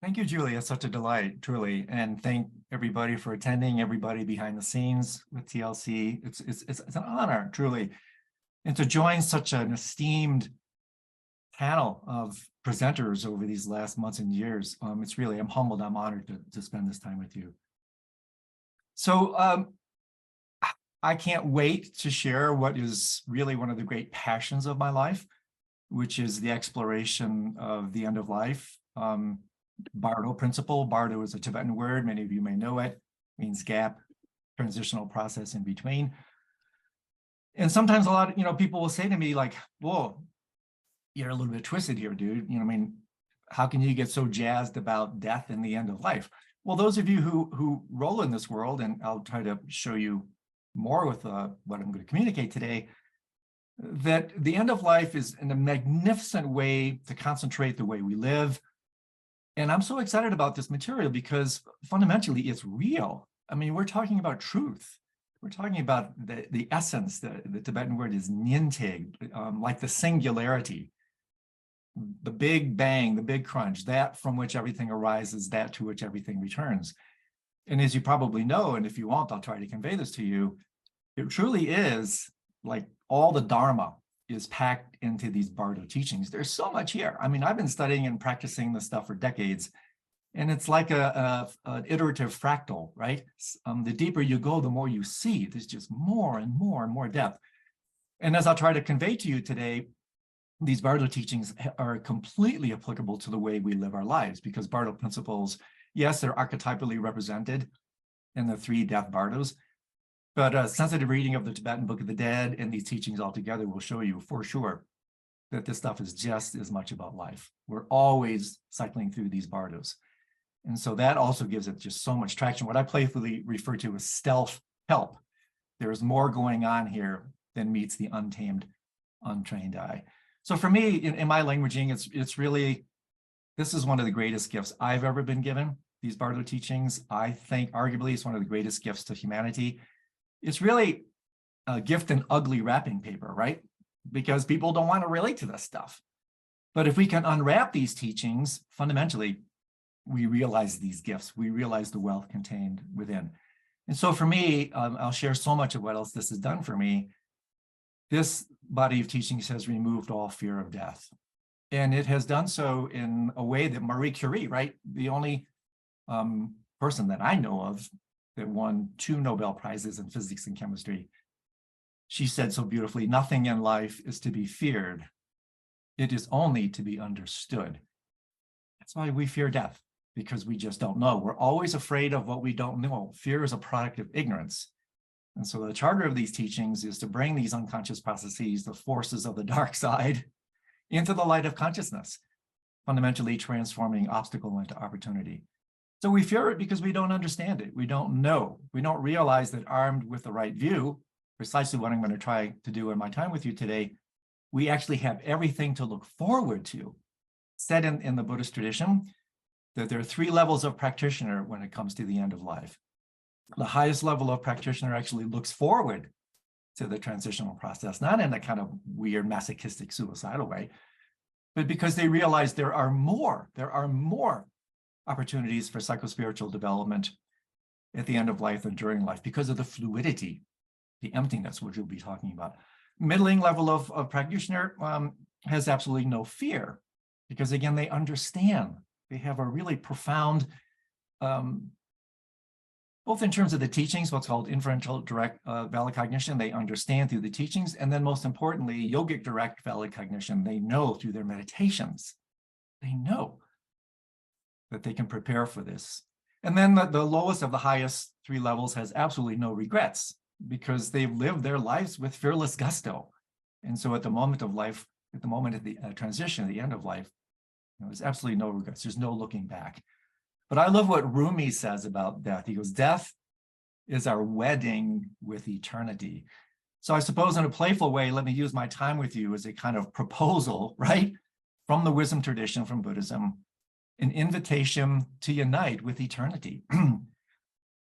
Thank you, Julie. It's such a delight, truly. And thank everybody for attending, everybody behind the scenes with TLC. It's an honor, truly. And to join such an esteemed panel of presenters over these last months and years, it's really, I'm humbled, I'm honored to spend this time with you. So I can't wait to share what is really one of the great passions of my life, which is the exploration of the end of life. Bardo principle. Bardo is a Tibetan word. Many of you may know it. Means gap, transitional process in between. And sometimes a lot of, people will say to me like, whoa, you're a little bit twisted here, dude. How can you get so jazzed about death and the end of life? Well, those of you who roll in this world, and I'll try to show you more with what I'm going to communicate today, that the end of life is in a magnificent way to concentrate the way we live. And I'm so excited about this material because fundamentally it's real. I mean, we're talking about truth. We're talking about the essence. The Tibetan word is nyingtig, like the singularity, the big bang, the big crunch, that from which everything arises, that to which everything returns. And as you probably know, and if you won't, I'll try to convey this to you, it truly is like all the Dharma is packed into these Bardo teachings. There's so much here. I mean, I've been studying and practicing this stuff for decades, and it's like an iterative fractal, right? The deeper you go, the more you see. There's just more and more and more depth. And as I'll try to convey to you today, these Bardo teachings are completely applicable to the way we live our lives, because Bardo principles, yes, they're archetypally represented in the 3 death Bardos, but a sensitive reading of the Tibetan Book of the Dead and these teachings altogether will show you for sure that this stuff is just as much about life. We're always cycling through these Bardos. And so that also gives it just so much traction. What I playfully refer to as stealth help. There's more going on here than meets the untamed, untrained eye. So for me, in my languaging, it's really, this is one of the greatest gifts I've ever been given, these Bardo teachings. I think arguably it's one of the greatest gifts to humanity. It's really a gift in ugly wrapping paper, right? Because people don't want to relate to this stuff. But if we can unwrap these teachings, fundamentally, we realize these gifts. We realize the wealth contained within. And so for me, I'll share so much of what else this has done for me. This body of teachings has removed all fear of death. And it has done so in a way that Marie Curie, right? The only person that I know of that won 2 Nobel Prizes in physics and chemistry. She said so beautifully, nothing in life is to be feared. It is only to be understood. That's why we fear death, because we just don't know. We're always afraid of what we don't know. Fear is a product of ignorance. And so the charter of these teachings is to bring these unconscious processes, the forces of the dark side, into the light of consciousness, fundamentally transforming obstacle into opportunity. So we fear it because we don't understand it. We don't know. We don't realize that armed with the right view, precisely what I'm going to try to do in my time with you today, we actually have everything to look forward to. Said in the Buddhist tradition that there are 3 levels of practitioner when it comes to the end of life. The highest level of practitioner actually looks forward to the transitional process, not in a kind of weird masochistic suicidal way, but because they realize there are more opportunities for psychospiritual development at the end of life and during life because of the fluidity, the emptiness, which we'll be talking about. Middling level of practitioner has absolutely no fear because, again, they understand. They have a really profound, both in terms of the teachings, what's called inferential direct valid cognition, they understand through the teachings, and then most importantly, yogic direct valid cognition. They know through their meditations, they know that they can prepare for this. And then the lowest of the highest 3 levels has absolutely no regrets because they've lived their lives with fearless gusto. And so at the moment of life, at the moment of the transition, at the end of life, there's absolutely no regrets. There's no looking back. But I love what Rumi says about death. He goes, death is our wedding with eternity. So I suppose in a playful way, let me use my time with you as a kind of proposal, right? From the wisdom tradition, from Buddhism, an invitation to unite with eternity.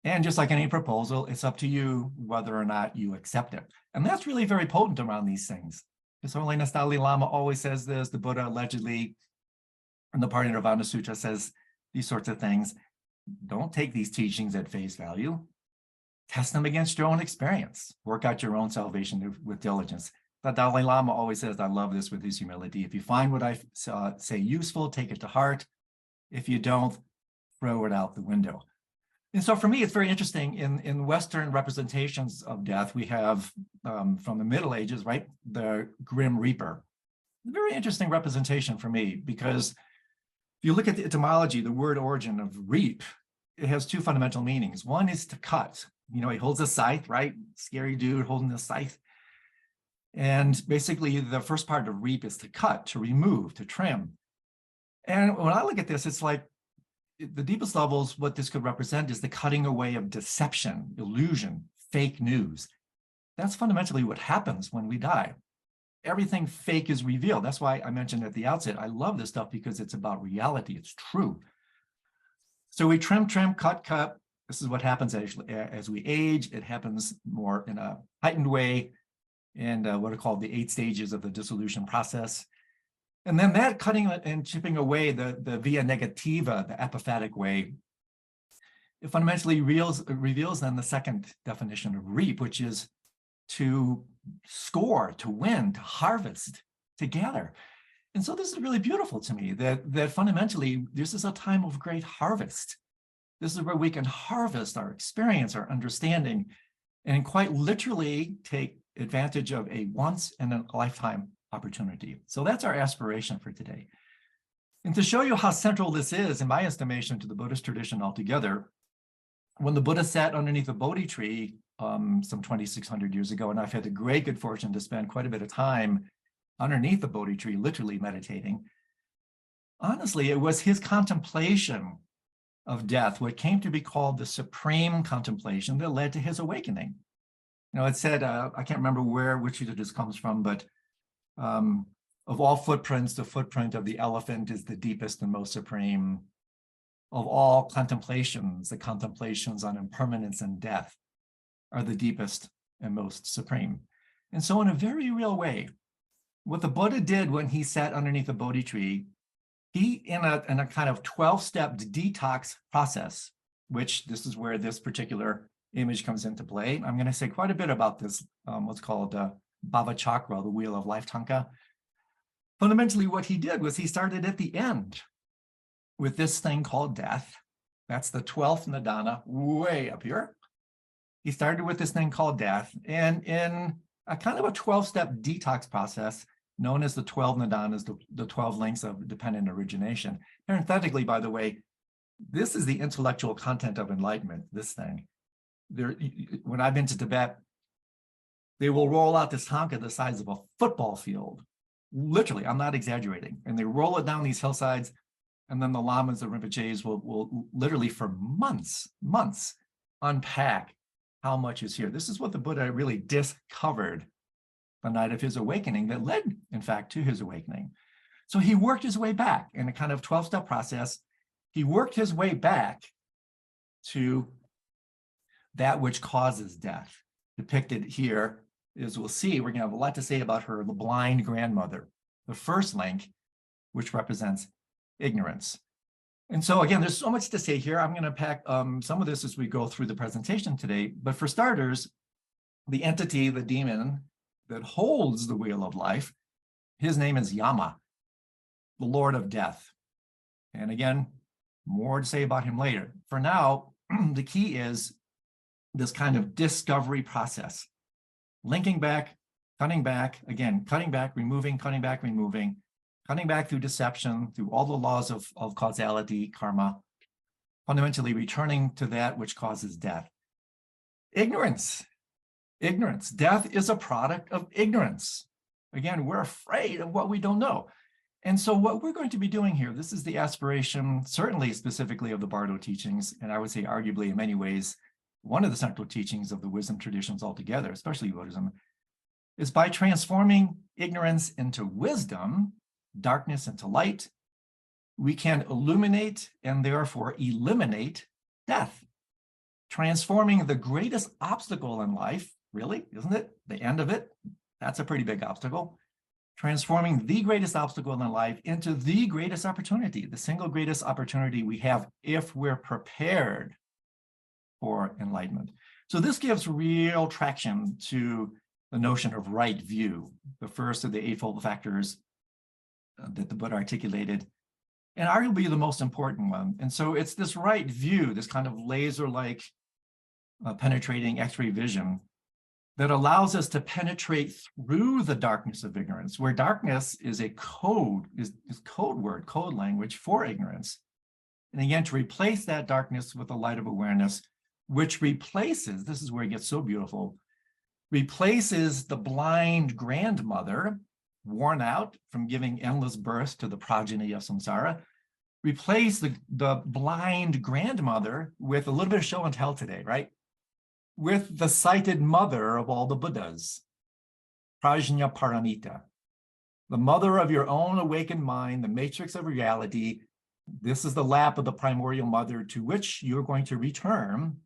And just like any proposal, it's up to you whether or not you accept it. And that's really very potent around these things. His Holiness Dalai Lama always says this. The Buddha allegedly, in the Parinirvana Sutra, says these sorts of things. Don't take these teachings at face value. Test them against your own experience. Work out your own salvation with diligence. The Dalai Lama always says, I love this with his humility. If you find what I say useful, take it to heart. If you don't, throw it out the window. And so for me, it's very interesting. In Western representations of death, we have from the Middle Ages, right, the Grim Reaper. Very interesting representation for me, because if you look at the etymology, the word origin of reap, it has two fundamental meanings. One is to cut. You know, he holds a scythe, right? Scary dude holding a scythe. And basically, the first part of reap is to cut, to remove, to trim. And when I look at this, it's like the deepest levels, what this could represent is the cutting away of deception, illusion, fake news. That's fundamentally what happens when we die. Everything fake is revealed. That's why I mentioned at the outset, I love this stuff because it's about reality. It's true. So we trim, cut. This is what happens as we age. It happens more in a heightened way, and what are called the 8 stages of the dissolution process. And then that cutting and chipping away, the via negativa, the apophatic way, it fundamentally reveals then the second definition of reap, which is to score, to win, to harvest, to gather. And so this is really beautiful to me, that fundamentally, this is a time of great harvest. This is where we can harvest our experience, our understanding, and quite literally take advantage of a once in a lifetime opportunity. So that's our aspiration for today. And to show you how central this is, in my estimation, to the Buddhist tradition altogether, when the Buddha sat underneath a Bodhi tree some 2,600 years ago, and I've had the great good fortune to spend quite a bit of time underneath the Bodhi tree, literally meditating. Honestly, it was his contemplation of death, what came to be called the supreme contemplation, that led to his awakening. You know, it said, I can't remember which this comes from, but of all footprints, the footprint of the elephant is the deepest and most supreme. Of all contemplations, the contemplations on impermanence and death are the deepest and most supreme. And so in a very real way, what the Buddha did when he sat underneath the Bodhi tree, he, in a kind of 12-step detox process, which this is where this particular image comes into play. I'm going to say quite a bit about this, what's called Bhava Chakra, the wheel of life tanka. Fundamentally, what he did was he started at the end with this thing called death. That's the 12th Nidana, way up here. He started with this thing called death, and in a kind of a 12-step detox process, known as the 12 Nidanas, the 12 links of dependent origination. Parenthetically, by the way, this is the intellectual content of enlightenment, this thing. When I've been to Tibet, they will roll out this tanka the size of a football field. Literally, I'm not exaggerating. And they roll it down these hillsides, and then the lamas, the rinpoches, will literally for months unpack how much is here. This is what the Buddha really discovered the night of his awakening, that led, in fact, to his awakening. So he worked his way back in a kind of 12-step process. He worked his way back to that which causes death. Depicted here, as we'll see, we're going to have a lot to say about her, the blind grandmother, the first link, which represents ignorance. And so again, there's so much to say here. I'm going to pack some of this as we go through the presentation today. But for starters, the entity, the demon that holds the wheel of life, his name is Yama, the Lord of Death. And again, more to say about him later. For now, the key is this kind of discovery process, linking back, cutting back, again, cutting back, removing, cutting back, removing, cutting back through deception, through all the laws of causality, karma, fundamentally returning to that which causes death. Ignorance. Death is a product of ignorance. Again, we're afraid of what we don't know. And so what we're going to be doing here, this is the aspiration, certainly specifically of the Bardo teachings, and I would say arguably in many ways, one of the central teachings of the wisdom traditions altogether, especially Buddhism, is by transforming ignorance into wisdom, darkness into light, we can illuminate and therefore eliminate death. Transforming the greatest obstacle in life, really, isn't it? The end of it, that's a pretty big obstacle. transforming the greatest obstacle in life into the greatest opportunity, the single greatest opportunity we have if we're prepared for enlightenment. So this gives real traction to the notion of right view, the first of the Eightfold Factors that the Buddha articulated, and arguably the most important one. And so it's this right view, this kind of laser-like penetrating X-ray vision that allows us to penetrate through the darkness of ignorance, where darkness is a code, is code word, code language for ignorance. And again, to replace that darkness with the light of awareness, which replaces, this is where it gets so beautiful, replaces the blind grandmother, worn out from giving endless birth to the progeny of samsara, replace the blind grandmother with a little bit of show and tell today, right? With the sighted mother of all the Buddhas, Prajna Paramita, the mother of your own awakened mind, the matrix of reality. This is the lap of the primordial mother to which you're going to return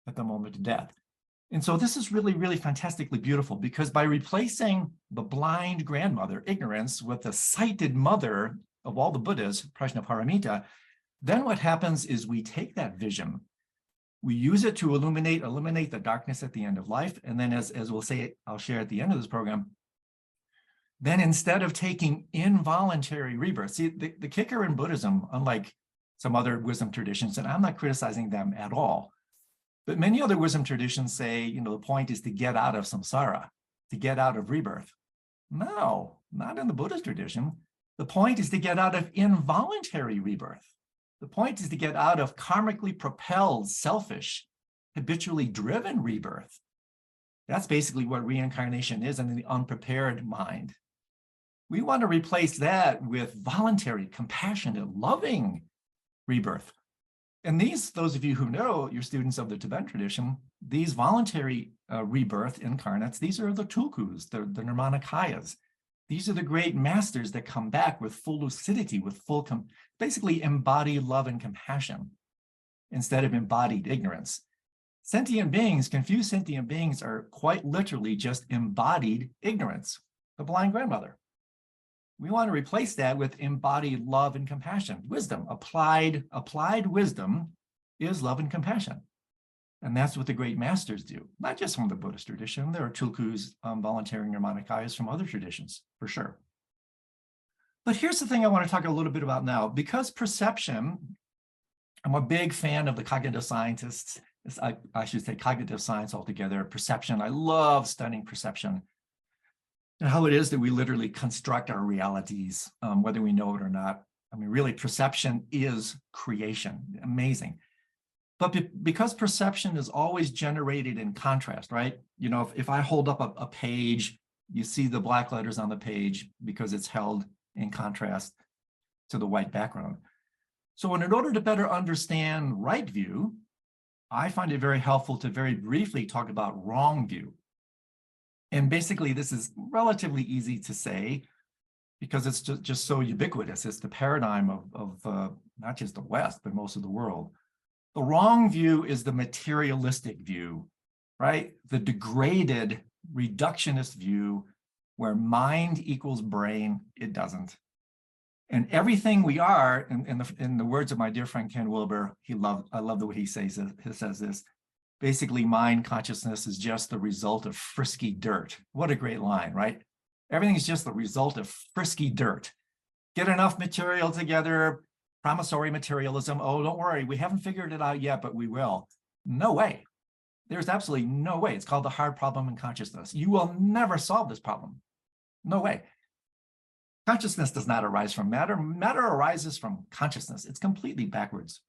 at the moment of death. And so this is really, really fantastically beautiful, because by replacing the blind grandmother, ignorance, with the sighted mother of all the Buddhas, Prajna Paramita, then what happens is we take that vision, we use it to eliminate the darkness at the end of life. And then as we'll say, I'll share at the end of this program, then instead of taking involuntary rebirth, see, the kicker in Buddhism, unlike some other wisdom traditions, and I'm not criticizing them at all, but many other wisdom traditions say, the point is to get out of samsara, to get out of rebirth. No, not in the Buddhist tradition. The point is to get out of involuntary rebirth. The point is to get out of karmically propelled, selfish, habitually driven rebirth. That's basically what reincarnation is in the unprepared mind. We want to replace that with voluntary, compassionate, loving rebirth. And those of you who know, you're students of the Tibetan tradition, these voluntary rebirth incarnates, these are the tulkus, the nirmanakayas. These are the great masters that come back with full lucidity, with full, basically embodied love and compassion instead of embodied ignorance. Sentient beings, confused sentient beings, are quite literally just embodied ignorance, the blind grandmother. We want to replace that with embodied love and compassion, wisdom. Applied wisdom is love and compassion. And that's what the great masters do, not just from the Buddhist tradition. There are tulkus, voluntary nirmanakayas from other traditions, for sure. But here's the thing I want to talk a little bit about now. Because perception, I'm a big fan of the cognitive scientists. I should say cognitive science altogether. Perception, I love studying perception and how it is that we literally construct our realities, whether we know it or not. I mean, really, perception is creation. Amazing. But because perception is always generated in contrast, right? If I hold up a page, you see the black letters on the page because it's held in contrast to the white background. So in order to better understand right view, I find it very helpful to very briefly talk about wrong view. And basically, this is relatively easy to say because it's just so ubiquitous. It's the paradigm of not just the West, but most of the world. The wrong view is the materialistic view, right? The degraded, reductionist view where mind equals brain, it doesn't. And everything we are, in the words of my dear friend Ken Wilber, I love the way he says this, basically mind consciousness is just the result of frisky dirt. What a great line, right? Everything is just the result of frisky dirt. Get enough material together, promissory materialism. Oh, don't worry, we haven't figured it out yet, but we will. No way. There's absolutely no way. It's called the hard problem in consciousness. You will never solve this problem. No way. Consciousness does not arise from matter. Matter arises from consciousness. It's completely backwards.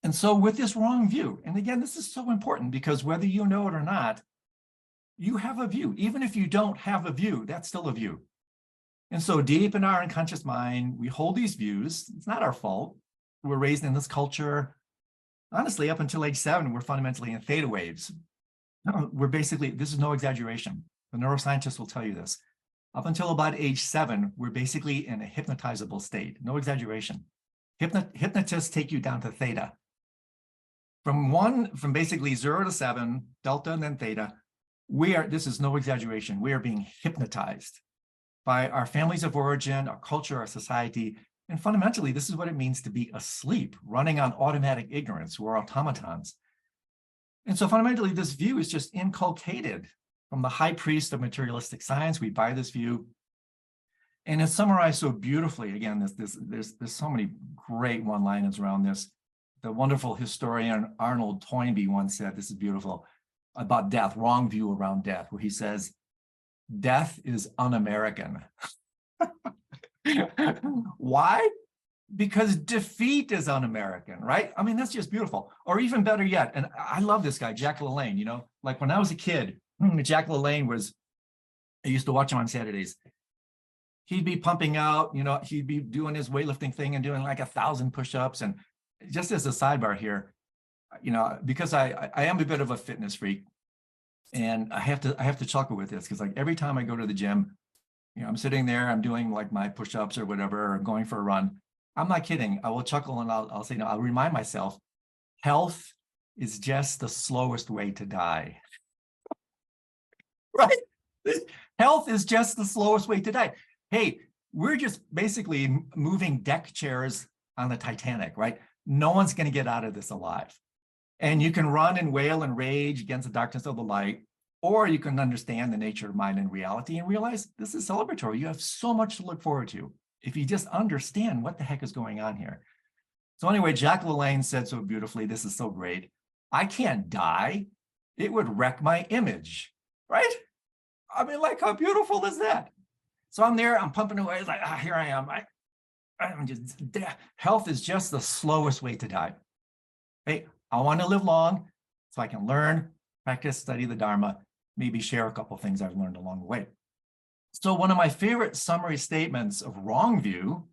And so with this wrong view, and again, this is so important because whether you know it or not, you have a view. Even if you don't have a view, that's still a view. And so deep in our unconscious mind, we hold these views. It's not our fault. We're raised in this culture. Honestly, up until age 7, we're fundamentally in theta waves. We're basically, this is no exaggeration. The neuroscientists will tell you this. Up until about age 7, we're basically in a hypnotizable state. No exaggeration. Hypnotists take you down to theta. From basically 0 to 7, delta and then theta, this is no exaggeration. We are being hypnotized by our families of origin, our culture, our society. And fundamentally, this is what it means to be asleep, running on automatic ignorance. We're automatons. And so fundamentally, this view is just inculcated from the high priest of materialistic science. We buy this view. And it's summarized so beautifully. Again, there's so many great one-liners around this. The wonderful historian Arnold Toynbee once said, this is beautiful, about death, wrong view around death, where he says, death is un-American. Why? Because defeat is un-American, right? I mean, that's just beautiful. Or even better yet, and I love this guy, Jack LaLanne, you know, like when I was a kid, Jack LaLanne was, I used to watch him on Saturdays. He'd be pumping out, you know, he'd be doing his weightlifting thing and doing like 1,000 push-ups. And just as a sidebar here, you know, because I am a bit of a fitness freak, and I have to chuckle with this, because like every time I go to the gym, you know, I'm sitting there, I'm doing like my push-ups or whatever, or going for a run. I'm not kidding. I will chuckle and I'll say, no, I'll remind myself, health is just the slowest way to die. Right? Health is just the slowest way to die. Hey, we're just basically moving deck chairs on the Titanic, right? No one's going to get out of this alive. And you can run and wail and rage against the darkness of the light, or you can understand the nature of mind and reality and realize this is celebratory. You have so much to look forward to if you just understand what the heck is going on here. So anyway, Jack LaLanne said so beautifully, this is so great. I can't die. It would wreck my image, right? I mean, like, how beautiful is that? So I'm there, I'm pumping away, it's like, here I am. I'm just, health is just the slowest way to die. Hey, I want to live long so I can learn, practice, study the Dharma, maybe share a couple of things I've learned along the way. So one of my favorite summary statements of wrong view,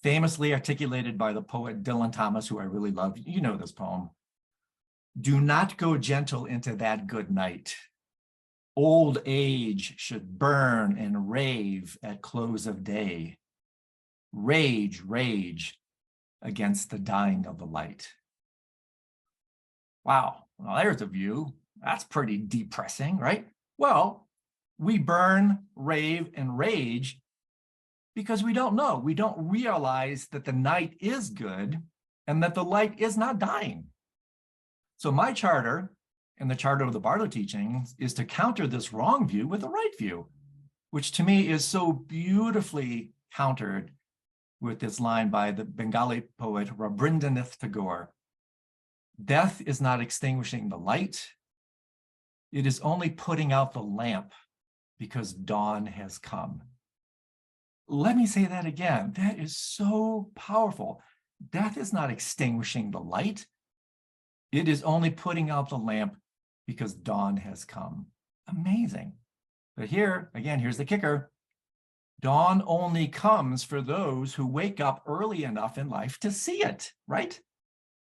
famously articulated by the poet Dylan Thomas, who I really love, you know this poem. Do not go gentle into that good night. Old age should burn and rave at close of day. Rage, rage against the dying of the light. Wow, well, there's a view. That's pretty depressing, right? Well, we burn, rave, and rage because we don't know. We don't realize that the night is good and that the light is not dying. So my charter, and the charter of the Bardo teachings, is to counter this wrong view with the right view, which to me is so beautifully countered with this line by the Bengali poet Rabindranath Tagore. Death is not extinguishing the light. It is only putting out the lamp because dawn has come. Let me say that again. That is so powerful. Death is not extinguishing the light. It is only putting out the lamp because dawn has come. Amazing. But here, again, here's the kicker. Dawn only comes for those who wake up early enough in life to see it, right?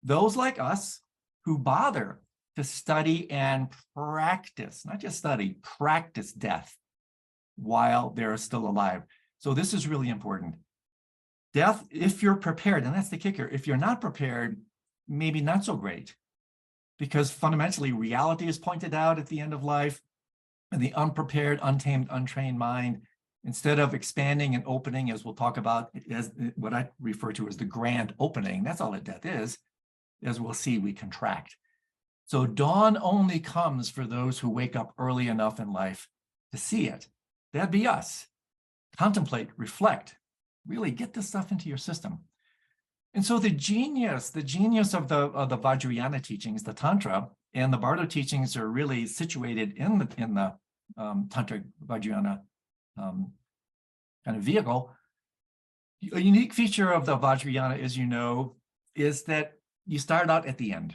Those like us who bother to study and practice, not just study, practice death while they're still alive. So this is really important. Death, if you're prepared, and that's the kicker, if you're not prepared, maybe not so great, because fundamentally reality is pointed out at the end of life, and the unprepared, untamed, untrained mind, instead of expanding and opening, as we'll talk about, as what I refer to as the grand opening, that's all that death is, as we'll see, we contract. So dawn only comes for those who wake up early enough in life to see it. That'd be us. Contemplate, reflect, really get this stuff into your system. And so the genius of the Vajrayana teachings, the Tantra, and the Bardo teachings are really situated in the Tantric Vajrayana kind of vehicle. A unique feature of the Vajrayana, as you know, is that you start out at the end.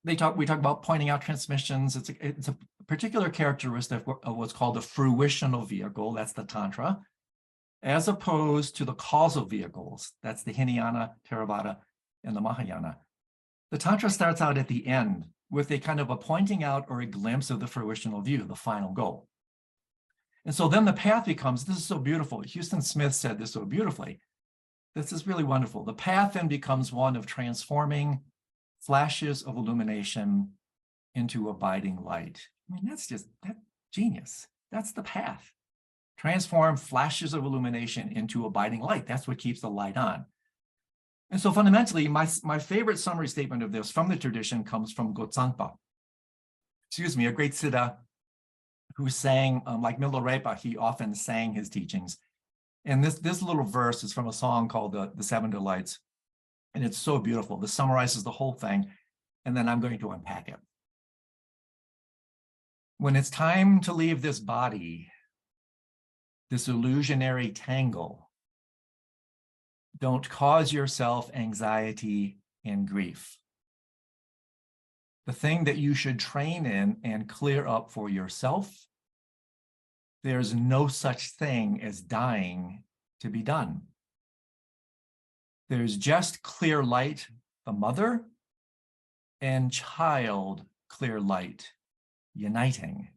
We talk about pointing out transmissions. It's a particular characteristic of what's called the fruitional vehicle, that's the Tantra, as opposed to the causal vehicles, that's the Hinayana, Theravada, and the Mahayana. The Tantra starts out at the end with a kind of a pointing out or a glimpse of the fruitional view, the final goal. And so then the path becomes, this is so beautiful. Houston Smith said this so beautifully. This is really wonderful. The path then becomes one of transforming flashes of illumination into abiding light. I mean, that's genius. That's the path. transform flashes of illumination into abiding light. That's what keeps the light on. And so fundamentally, my favorite summary statement of this from the tradition comes from Gotsangpa. Excuse me, a great Siddha who sang, like Milarepa, he often sang his teachings. And this little verse is from a song called the Seven Delights. And it's so beautiful. This summarizes the whole thing. And then I'm going to unpack it. When it's time to leave this body, this illusionary tangle, don't cause yourself anxiety and grief. The thing that you should train in and clear up for yourself, there's no such thing as dying to be done. There's just clear light, the mother, and child clear light, uniting.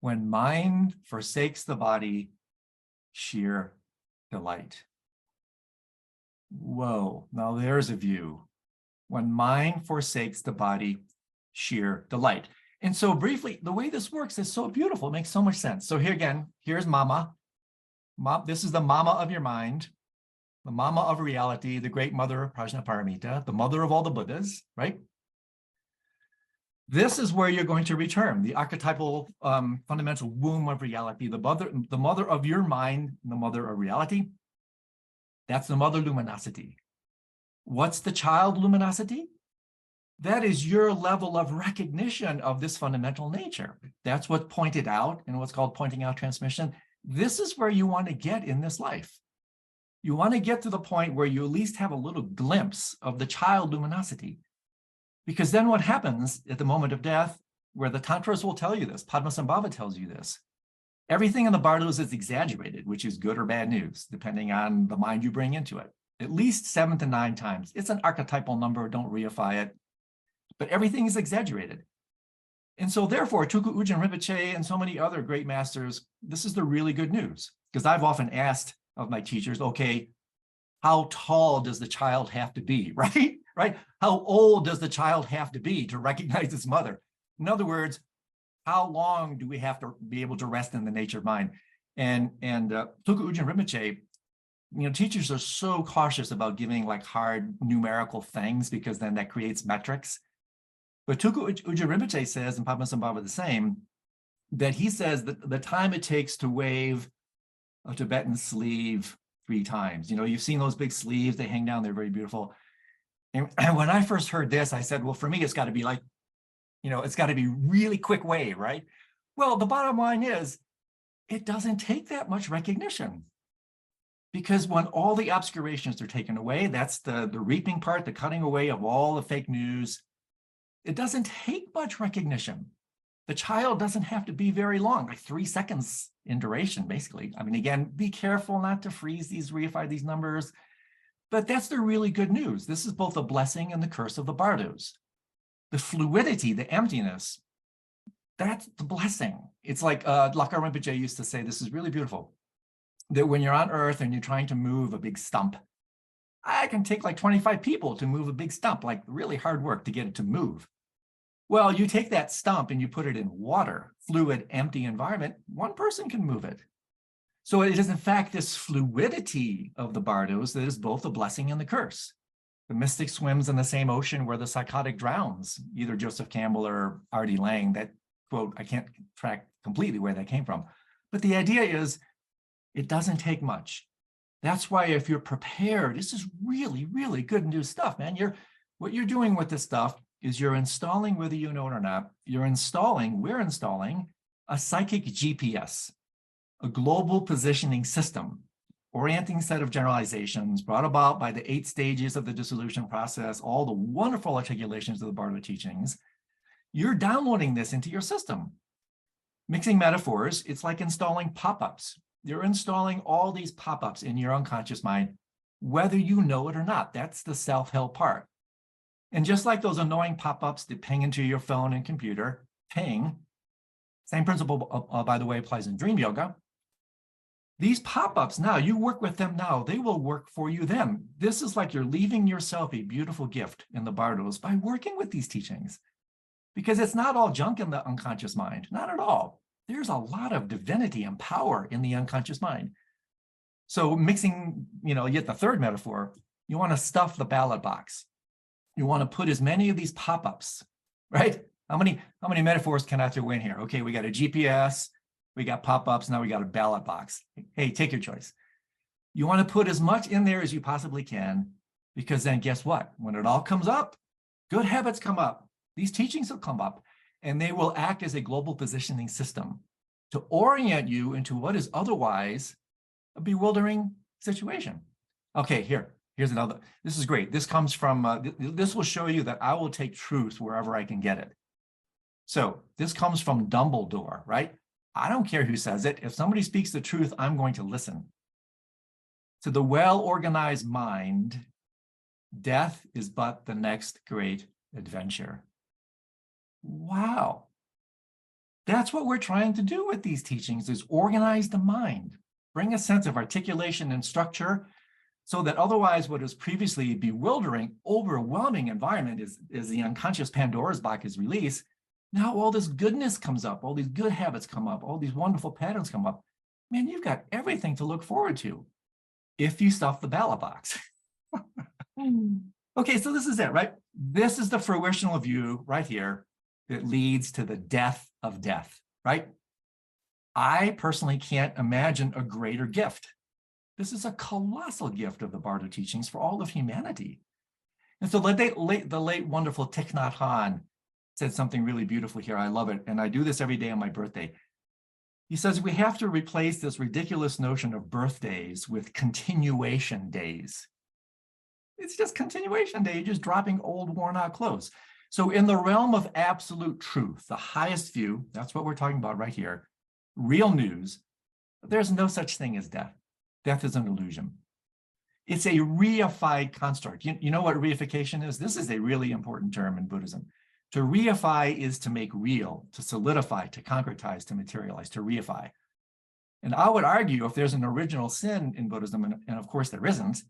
When mind forsakes the body, sheer delight. Whoa, now there's a view. When mind forsakes the body, sheer delight. And so briefly, the way this works is so beautiful. It makes so much sense. So here again, here's Mama. This is the Mama of your mind, the Mama of reality, the great mother of Prajnaparamita, the mother of all the Buddhas, right? This is where you're going to return, the archetypal fundamental womb of reality, the mother of your mind, the mother of reality. That's the mother luminosity. What's the child luminosity? That is your level of recognition of this fundamental nature. That's what's pointed out in what's called pointing out transmission. This is where you want to get in this life. You want to get to the point where you at least have a little glimpse of the child luminosity. Because then what happens at the moment of death, where the tantras will tell you this, Padmasambhava tells you this, everything in the bardos is exaggerated, which is good or bad news, depending on the mind you bring into it. At least 7 to 9 times. It's an archetypal number, don't reify it, but everything is exaggerated. And so therefore, Tulku Ujin Rinpoche and so many other great masters, this is the really good news. Because I've often asked of my teachers, okay, how tall does the child have to be, right? Right? How old does the child have to be to recognize its mother? In other words, how long do we have to be able to rest in the nature of mind? And Tulku Ujin Rinpoche, teachers are so cautious about giving like hard numerical things because then that creates metrics. But Tulku Ujin Rinpoche says, and Padmasambhava the same, that he says that the time it takes to wave a Tibetan sleeve 3 times. You've seen those big sleeves, they hang down, they're very beautiful. And when I first heard this, I said, well, for me, it's got to be like, it's got to be really quick wave, right? Well, the bottom line is, it doesn't take that much recognition. Because when all the obscurations are taken away, that's the reaping part, the cutting away of all the fake news, it doesn't take much recognition. The child doesn't have to be very long, like 3 seconds in duration, basically. I mean, again, be careful not to reify these numbers. But that's the really good news. This is both a blessing and the curse of the bardos. The fluidity, the emptiness, that's the blessing. It's like Lakar Rinpoche used to say, this is really beautiful, that when you're on earth and you're trying to move a big stump, I can take like 25 people to move a big stump, like really hard work to get it to move. Well, you take that stump and you put it in water, fluid, empty environment, one person can move it. So it is, in fact, this fluidity of the bardos that is both the blessing and the curse. The mystic swims in the same ocean where the psychotic drowns, either Joseph Campbell or R.D. Laing. That quote, I can't track completely where that came from. But the idea is, it doesn't take much. That's why if you're prepared, this is really, really good new stuff, man. What you're doing with this stuff is you're installing, whether you know it or not, we're installing a psychic GPS, a global positioning system, orienting set of generalizations brought about by the 8 stages of the dissolution process, all the wonderful articulations of the Bardo teachings. You're downloading this into your system. Mixing metaphors, it's like installing pop-ups. You're installing all these pop-ups in your unconscious mind, whether you know it or not. That's the self-help part. And just like those annoying pop-ups that ping into your phone and computer, ping, same principle, by the way, applies in dream yoga. These pop-ups now, you work with them now, they will work for you then. This is like you're leaving yourself a beautiful gift in the bardos by working with these teachings. Because it's not all junk in the unconscious mind, not at all. there's a lot of divinity and power in the unconscious mind. So mixing, yet the third metaphor, you want to stuff the ballot box. You want to put as many of these pop-ups, right? How many metaphors can I throw in here? Okay, we got a GPS, we got pop-ups, now we got a ballot box. Hey, take your choice. You want to put as much in there as you possibly can, because then guess what? When it all comes up, good habits come up. These teachings will come up, and they will act as a global positioning system to orient you into what is otherwise a bewildering situation. Okay, here's another. This is great. This comes from, this will show you that I will take truth wherever I can get it. So this comes from Dumbledore, right? I don't care who says it. If somebody speaks the truth, I'm going to listen. To the well-organized mind, death is but the next great adventure. Wow. That's what we're trying to do with these teachings, is organize the mind, bring a sense of articulation and structure, so that otherwise what is previously bewildering, overwhelming environment is the unconscious Pandora's box is released. Now all this goodness comes up, all these good habits come up, all these wonderful patterns come up. Man, you've got everything to look forward to if you stuff the ballot box. Okay, so this is it, right? This is the fruitional view right here that leads to the death of death, right? I personally can't imagine a greater gift. This is a colossal gift of the Bardo teachings for all of humanity. And so the late wonderful Thich Nhat Hanh said something really beautiful here. I love it. And I do this every day on my birthday. He says, we have to replace this ridiculous notion of birthdays with continuation days. It's just continuation day, just dropping old worn out clothes. So in the realm of absolute truth, the highest view, that's what we're talking about right here, real news, there's no such thing as death. Death is an illusion. It's a reified construct. You know what reification is? This is a really important term in Buddhism. To reify is to make real, to solidify, to concretize, to materialize, to reify. And I would argue if there's an original sin in Buddhism, and of course there isn't,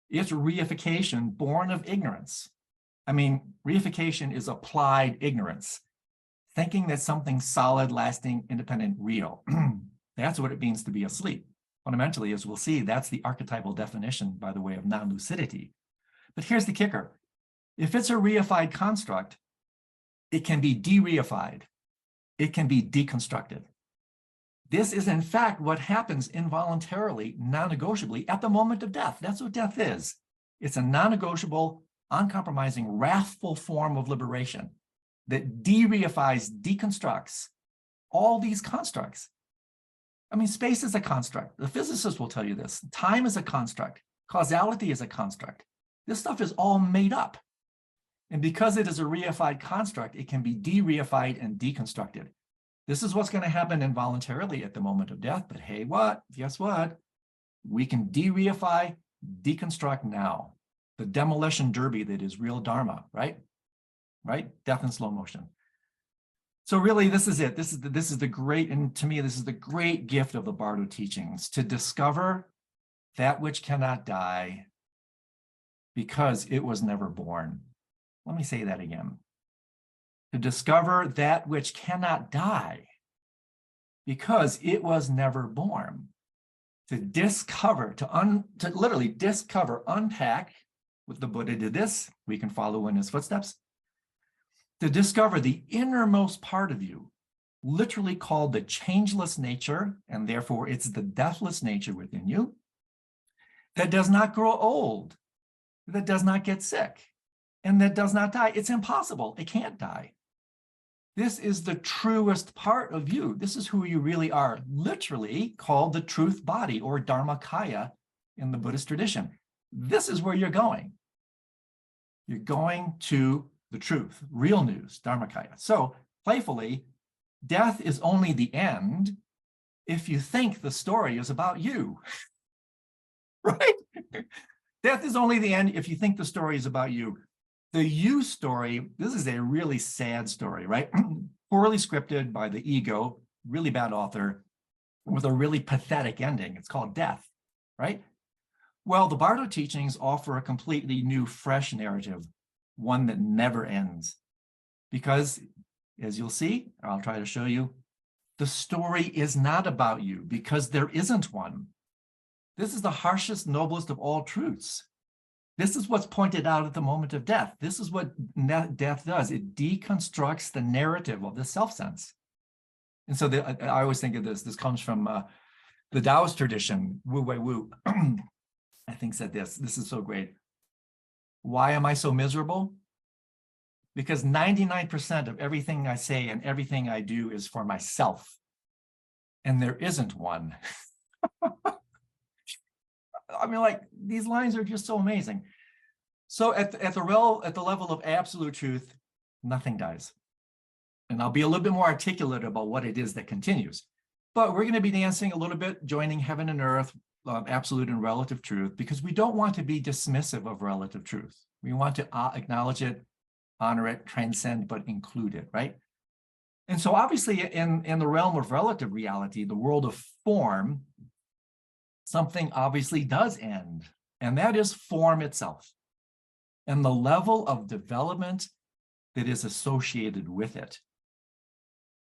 it's reification born of ignorance. I mean, reification is applied ignorance, thinking that something solid, lasting, independent, real. That's what it means to be asleep. Fundamentally, as we'll see, that's the archetypal definition by the way of non-lucidity. But here's the kicker. If it's a reified construct, it can be de-reified. It can be deconstructed. This is, in fact, what happens involuntarily, non-negotiably at the moment of death. That's what death is. It's a non-negotiable, uncompromising, wrathful form of liberation that de-reifies, deconstructs all these constructs. I mean, space is a construct. The physicists will tell you this. Time is a construct. Causality is a construct. This stuff is all made up. And because it is a reified construct, it can be de-reified and deconstructed. This is what's going to happen involuntarily at the moment of death. But hey, guess what? We can de-reify, deconstruct now. The demolition derby that is real Dharma, right? Right? Death in slow motion. So really, this is it. This is the great, and to me, this is the great gift of the Bardo teachings, to discover that which cannot die because it was never born. Let me say that again. To discover that which cannot die because it was never born. To discover, to literally discover, unpack, what the Buddha did this, we can follow in his footsteps. To discover the innermost part of you, literally called the changeless nature, and therefore it's the deathless nature within you, that does not grow old, that does not get sick, and that does not die. It's impossible. It can't die. This is the truest part of you. This is who you really are, literally called the truth body or Dharmakaya in the Buddhist tradition. This is where you're going. You're going to the truth, real news, Dharmakaya. So playfully, death is only the end if you think the story is about you, right? Death is only the end if you think the story is about you. The you story, this is a really sad story, right? Poorly scripted by the ego, really bad author, with a really pathetic ending. It's called death, right? Well, the Bardo teachings offer a completely new, fresh narrative, one that never ends. Because, as you'll see, I'll try to show you, The story is not about you because there isn't one. This is the harshest, noblest of all truths. This is what's pointed out at the moment of death. This is what death does. It deconstructs the narrative of the self-sense. And so I always think of this. This comes from the Taoist tradition. Wu Wei Wu, I think, said this. This is so great. Why am I so miserable? Because 99% of everything I say and everything I do is for myself. And there isn't one. I mean, like, these lines are just so amazing. So at the level of absolute truth, nothing dies. And I'll be a little bit more articulate about what it is that continues. But we're going to be dancing a little bit, joining heaven and earth, absolute and relative truth, because we don't want to be dismissive of relative truth. We want to acknowledge it, honor it, transcend, but include it, right? And so obviously in the realm of relative reality, the world of form, something obviously does end, and that is form itself and the level of development that is associated with it.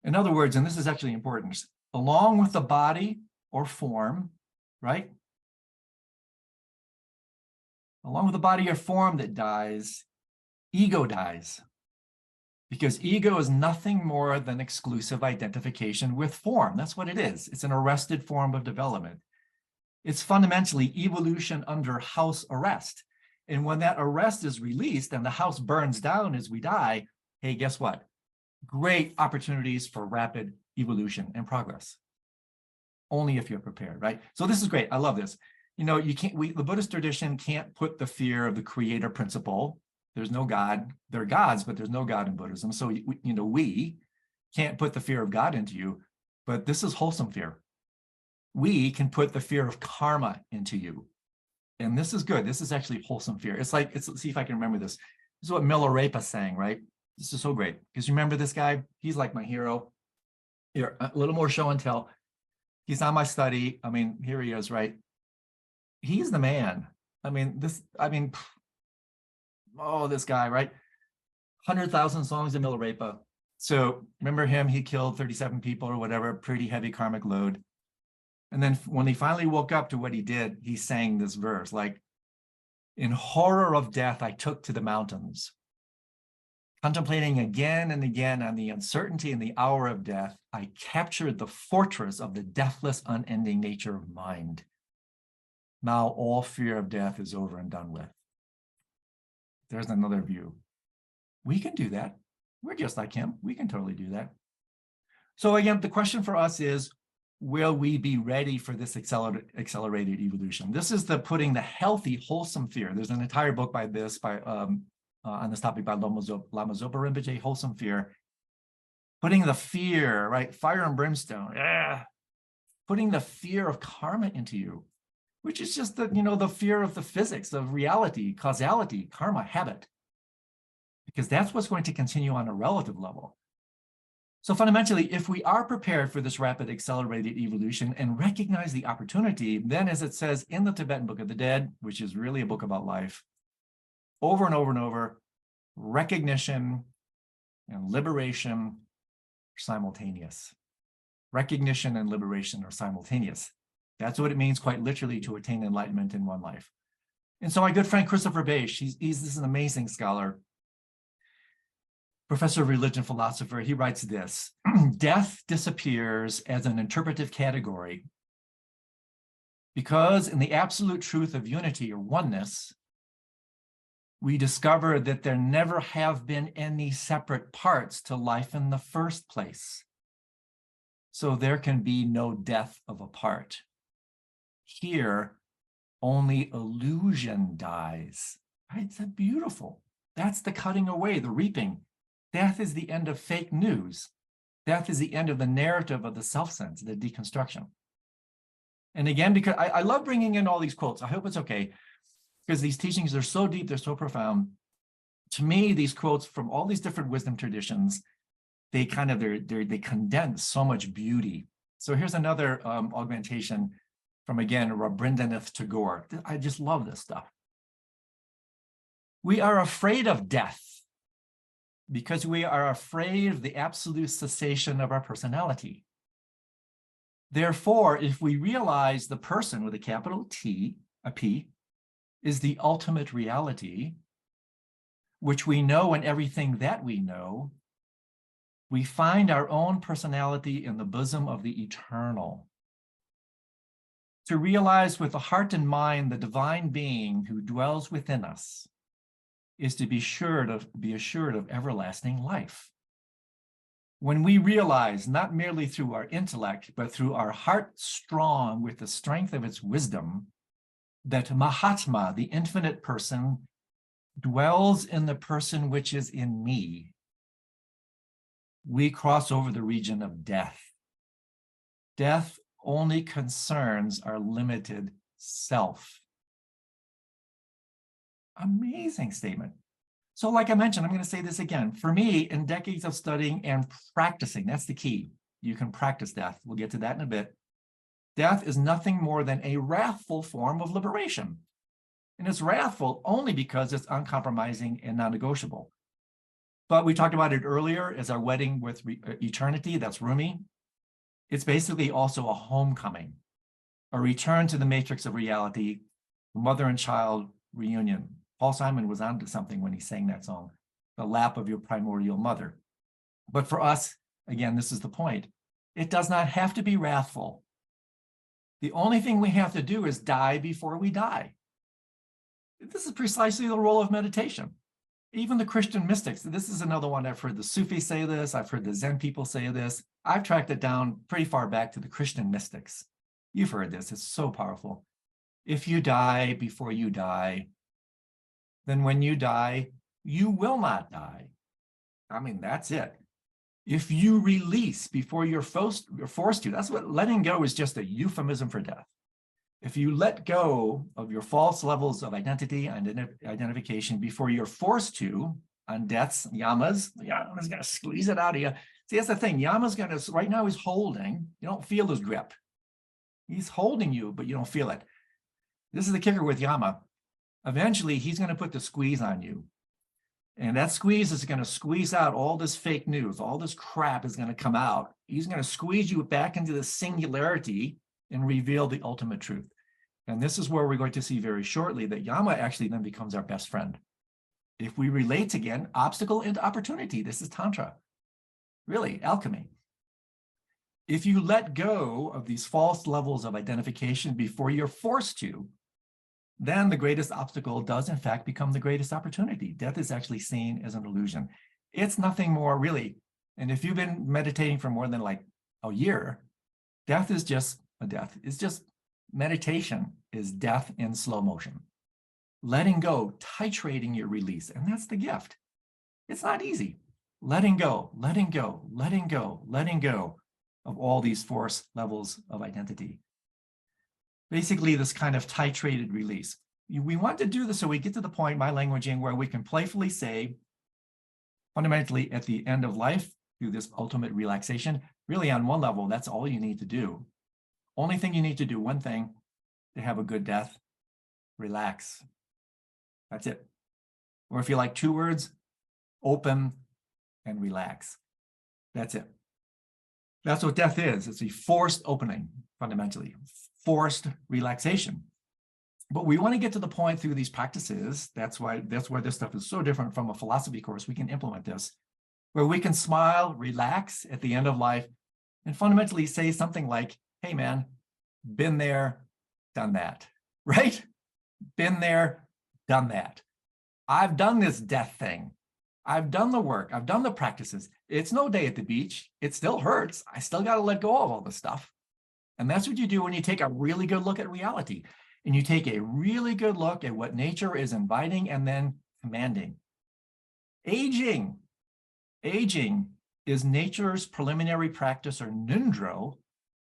In other words, and this is actually important, along with the body or form, right? Along with the body or form that dies, ego dies. Because ego is nothing more than exclusive identification with form. That's what it is. It's an arrested form of development. It's fundamentally evolution under house arrest. And when that arrest is released and the house burns down as we die, hey, guess what? Great opportunities for rapid evolution and progress. Only if you're prepared, right? So this is great. I love this. You know, the Buddhist tradition can't put the fear of the creator principle. There's no God. There are gods, but there's no God in Buddhism. So, we can't put the fear of God into you, but this is wholesome fear. We can put the fear of karma into you. And this is good. This is actually wholesome fear. Let's see if I can remember this. This is what Milarepa sang, right? This is so great. Because you remember this guy? He's like my hero. Here, a little more show and tell. He's on my study. I mean, here he is, right? He's the man. This guy, right? 100,000 songs in Milarepa. So remember him? He killed 37 people or whatever, pretty heavy karmic load. And then when he finally woke up to what he did, he sang this verse, like, in horror of death, I took to the mountains. Contemplating again and again on the uncertainty in the hour of death, I captured the fortress of the deathless, unending nature of mind. Now all fear of death is over and done with. There's another view. We can do that. We're just like him. We can totally do that. So again, the question for us is, will we be ready for this accelerated evolution? This is the putting the healthy, wholesome fear. There's an entire book on this topic by Lama Zopa Rinpoche, Wholesome Fear. Putting the fear, right? Fire and brimstone. Putting the fear of karma into you, which is just the fear of the physics of reality, causality, karma, habit. Because that's what's going to continue on a relative level. So fundamentally, if we are prepared for this rapid accelerated evolution and recognize the opportunity, then as it says in the Tibetan Book of the Dead, which is really a book about life, over and over and over, recognition and liberation are simultaneous. Recognition and liberation are simultaneous. That's what it means quite literally to attain enlightenment in one life. And so my good friend Christopher Bache, this is an amazing scholar, professor of religion philosopher, he writes this: death disappears as an interpretive category because in the absolute truth of unity or oneness, we discover that there never have been any separate parts to life in the first place. So there can be no death of a part. Here, only illusion dies. Right? It's beautiful. That's the cutting away, the reaping. Death is the end of fake news. Death is the end of the narrative of the self-sense, the deconstruction. And again, because I love bringing in all these quotes. I hope it's okay, because these teachings are so deep, they're so profound. To me, these quotes from all these different wisdom traditions, they condense so much beauty. So here's another augmentation from, again, Rabindranath Tagore. I just love this stuff. We are afraid of death because we are afraid of the absolute cessation of our personality. Therefore, if we realize the person with a capital T, a P, is the ultimate reality, which we know in everything that we know, we find our own personality in the bosom of the eternal. To realize with the heart and mind the divine being who dwells within us is to be assured of everlasting life. When we realize, not merely through our intellect, but through our heart strong with the strength of its wisdom, that Mahatma, the infinite person, dwells in the person which is in me, we cross over the region of death. Death only concerns our limited self. Amazing statement. So like I mentioned, I'm going to say this again. For me, in decades of studying and practicing, that's the key. You can practice death. We'll get to that in a bit. Death is nothing more than a wrathful form of liberation. And it's wrathful only because it's uncompromising and non-negotiable. But we talked about it earlier as our wedding with eternity, that's Rumi. It's basically also a homecoming, a return to the matrix of reality, mother and child reunion. Paul Simon was onto something when he sang that song, the lap of your primordial mother. But for us, again, this is the point. It does not have to be wrathful. The only thing we have to do is die before we die. This is precisely the role of meditation. Even the Christian mystics, this is another one I've heard the Sufis say this, I've heard the Zen people say this. I've tracked it down pretty far back to the Christian mystics. You've heard this, it's so powerful. If you die before you die, then when you die, you will not die. I mean, that's it. If you release before you're forced to, that's what letting go is, just a euphemism for death. If you let go of your false levels of identity and identification before you're forced to, on death's yama's going to squeeze it out of you. See, that's the thing. Yama's going to, right now he's holding, you don't feel his grip. He's holding you, but you don't feel it. This is the kicker with Yama. Eventually, he's going to put the squeeze on you. And that squeeze is going to squeeze out all this fake news. All this crap is going to come out. He's going to squeeze you back into the singularity and reveal the ultimate truth. And this is where we're going to see very shortly that Yama actually then becomes our best friend. If we relate again, obstacle into opportunity. This is Tantra. Really, alchemy. If you let go of these false levels of identification before you're forced to, then the greatest obstacle does in fact become the greatest opportunity. Death is actually seen as an illusion. It's nothing more really. And if you've been meditating for more than like a year, death is just a death. It's just meditation is death in slow motion. Letting go, titrating your release. And that's the gift. It's not easy. Letting go, letting go, letting go, letting go of all these force levels of identity. Basically, this kind of titrated release. We want to do this so we get to the point, my languaging, where we can playfully say, fundamentally at the end of life, through this ultimate relaxation, really on one level, that's all you need to do. Only thing you need to do, one thing, to have a good death, relax. That's it. Or if you like two words, open and relax. That's it. That's what death is. It's a forced opening, fundamentally. Forced relaxation. But we want to get to the point through these practices. That's why this stuff is so different from a philosophy course. We can implement this, where we can smile, relax at the end of life, and fundamentally say something like, hey man, been there, done that, right? Been there, done that. I've done this death thing. I've done the work. I've done the practices. It's no day at the beach. It still hurts. I still got to let go of all this stuff. And that's what you do when you take a really good look at reality. And you take a really good look at what nature is inviting and then commanding. Aging. Aging is nature's preliminary practice, or nundro,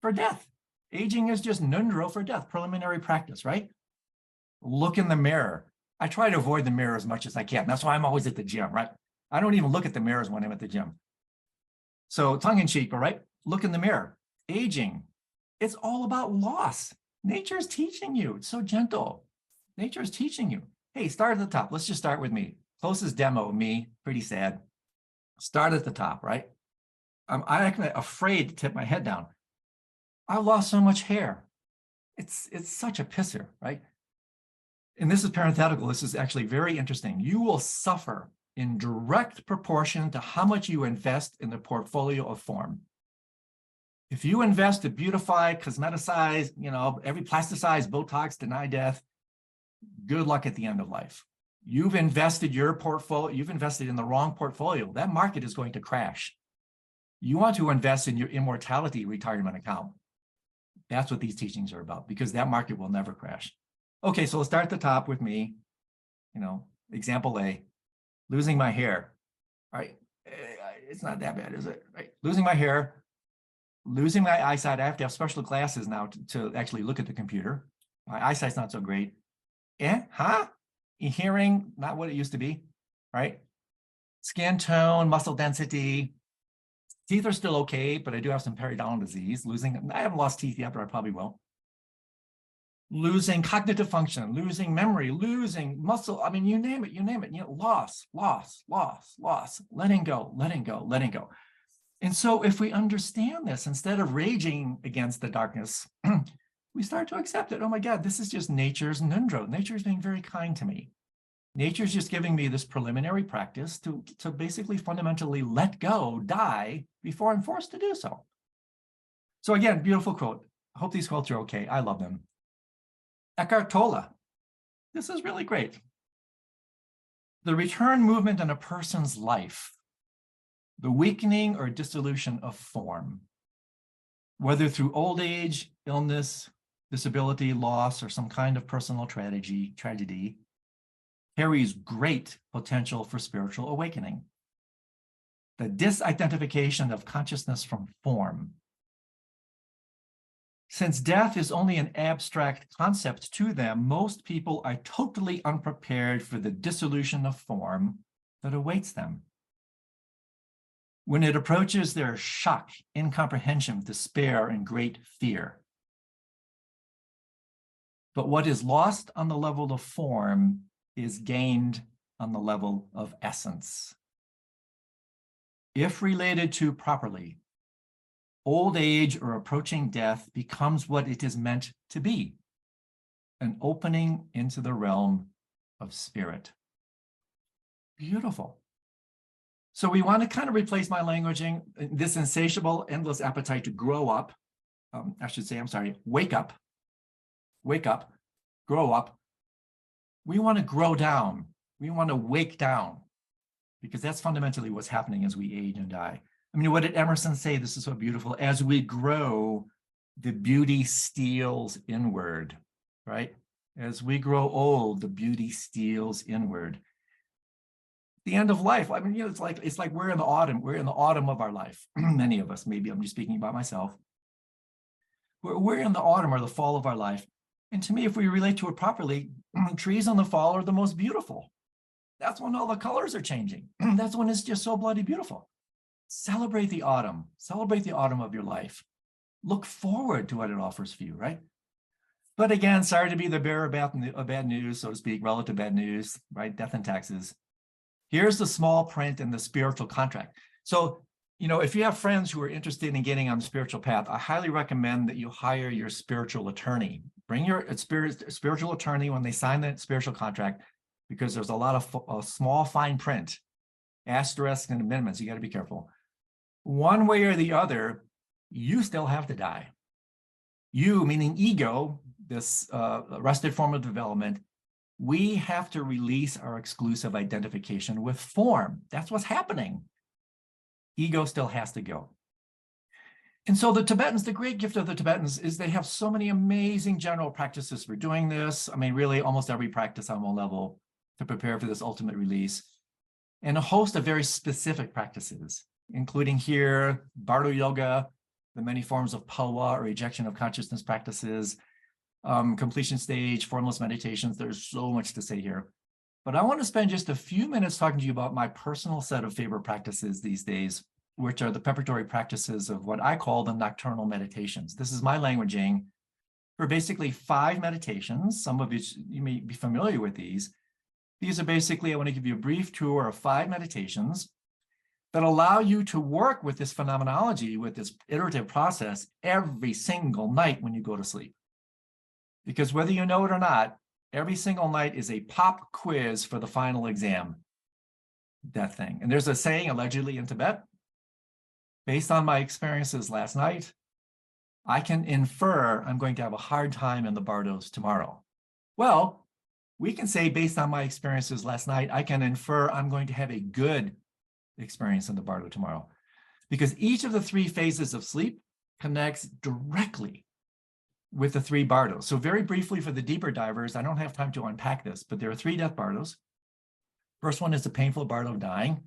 for death. Aging is just nundro for death, preliminary practice, right? Look in the mirror. I try to avoid the mirror as much as I can. That's why I'm always at the gym, right? I don't even look at the mirrors when I'm at the gym. So tongue in cheek, all right? Look in the mirror. Aging. It's all about loss. Nature's teaching you. It's so gentle. Nature's teaching you. Hey, start at the top. Let's just start with me. Closest demo of me, pretty sad. Start at the top, right? I'm actually afraid to tip my head down. I lost so much hair. It's such a pisser, right? And this is parenthetical. This is actually very interesting. You will suffer in direct proportion to how much you invest in the portfolio of form. If you invest to beautify, cosmeticize, every plasticize, Botox, deny death, good luck at the end of life. You've invested your portfolio, you've invested in the wrong portfolio. That market is going to crash. You want to invest in your immortality retirement account. That's what these teachings are about, because that market will never crash. Okay, so let's start at the top with me. Example A, losing my hair. Right? It's not that bad, is it? Right? Losing my hair, losing my eyesight. I have to have special glasses now to actually look at the computer. My eyesight's not so great. Hearing, not what it used to be, right? Skin tone, muscle density. Teeth are still okay, but I do have some periodontal disease. I haven't lost teeth yet, but I probably will. Losing cognitive function, losing memory, losing muscle. I mean, you name it, loss, letting go. And so if we understand this, instead of raging against the darkness, we start to accept it. Oh my God, this is just nature's nundro. Nature's being very kind to me. Nature's just giving me this preliminary practice to basically fundamentally let go, die, before I'm forced to do so. So again, beautiful quote. I hope these quotes are okay. I love them. Eckhart Tolle. This is really great. The return movement in a person's life, the weakening or dissolution of form, whether through old age, illness, disability, loss, or some kind of personal tragedy, carries great potential for spiritual awakening. The disidentification of consciousness from form. Since death is only an abstract concept to them, most people are totally unprepared for the dissolution of form that awaits them. When it approaches, their shock, incomprehension, despair, and great fear. But what is lost on the level of form is gained on the level of essence. If related to properly, old age or approaching death becomes what it is meant to be, an opening into the realm of spirit. Beautiful. So we want to kind of replace my languaging, this insatiable, endless appetite to grow up. Wake up, grow up. We want to grow down. We want to wake down, because that's fundamentally what's happening as we age and die. I mean, what did Emerson say? This is so beautiful. As we grow, the beauty steals inward, right? As we grow old, the beauty steals inward. The end of life. I mean, it's like we're in the autumn. We're in the autumn of our life. Many of us, maybe I'm just speaking about myself. We're in the autumn or the fall of our life. And to me, if we relate to it properly, trees in the fall are the most beautiful. That's when all the colors are changing. That's when it's just so bloody beautiful. Celebrate the autumn. Celebrate the autumn of your life. Look forward to what it offers for you, right? But again, sorry to be the bearer of bad news, so to speak, relative bad news, right? Death and taxes. Here's the small print in the spiritual contract. So, if you have friends who are interested in getting on the spiritual path, I highly recommend that you hire your spiritual attorney. Bring your spiritual attorney when they sign the spiritual contract, because there's a lot of small fine print, asterisks and amendments. You got to be careful. One way or the other, you still have to die. You, meaning ego, this arrested form of development, we have to release our exclusive identification with form. That's what's happening. Ego still has to go. And so the Tibetans, the great gift of the Tibetans is they have so many amazing general practices for doing this. I mean, really almost every practice on one level to prepare for this ultimate release, and a host of very specific practices, including here, bardo yoga, the many forms of pawa or ejection of consciousness practices, completion stage, formless meditations. There's so much to say here. But I want to spend just a few minutes talking to you about my personal set of favorite practices these days, which are the preparatory practices of what I call the nocturnal meditations. This is my languaging for basically 5 meditations. Some of which you may be familiar with these. These are basically, I want to give you a brief tour of 5 meditations that allow you to work with this phenomenology, with this iterative process every single night when you go to sleep. Because whether you know it or not, every single night is a pop quiz for the final exam, that thing. And there's a saying allegedly in Tibet, based on my experiences last night, I can infer I'm going to have a hard time in the bardos tomorrow. Well, we can say based on my experiences last night, I can infer I'm going to have a good experience in the bardo tomorrow. Because each of the 3 phases of sleep connects directly with the 3 bardos. So very briefly for the deeper divers, I don't have time to unpack this, but there are 3 death bardos. First one is the painful bardo of dying.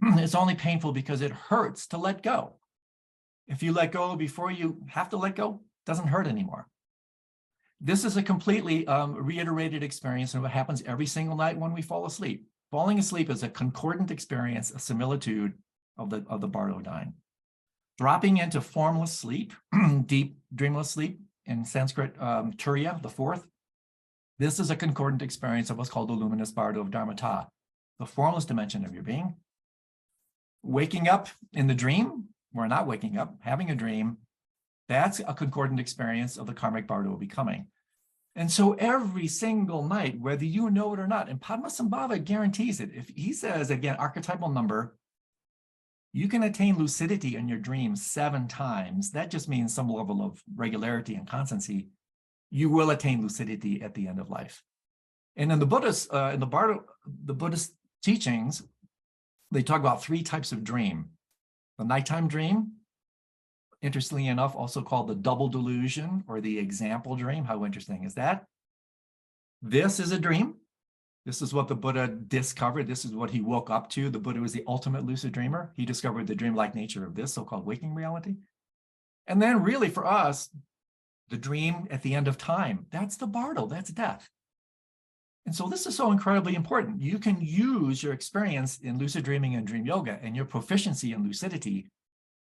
It's only painful because it hurts to let go. If you let go before you have to let go, it doesn't hurt anymore. This is a completely reiterated experience, and what happens every single night when we fall asleep. Falling asleep is a concordant experience, a similitude of the bardo of dying. Dropping into formless sleep, deep dreamless sleep, in Sanskrit, turiya, the 4th. This is a concordant experience of what's called the luminous bardo of dharmata, the formless dimension of your being. Waking up in the dream, we're not waking up, having a dream, that's a concordant experience of the karmic bardo of becoming. And so every single night, whether you know it or not, and Padmasambhava guarantees it. If he says, again, archetypal number, you can attain lucidity in your dreams 7 times. That just means some level of regularity and constancy. You will attain lucidity at the end of life. And in the Buddhist, the Buddhist teachings, they talk about 3 types of dream. The nighttime dream, interestingly enough, also called the double delusion or the example dream. How interesting is that? This is a dream. This is what the Buddha discovered. This is what he woke up to. The Buddha was the ultimate lucid dreamer. He discovered the dreamlike nature of this so-called waking reality. And then really for us, the dream at the end of time, that's the bardo, that's death. And so this is so incredibly important. You can use your experience in lucid dreaming and dream yoga and your proficiency in lucidity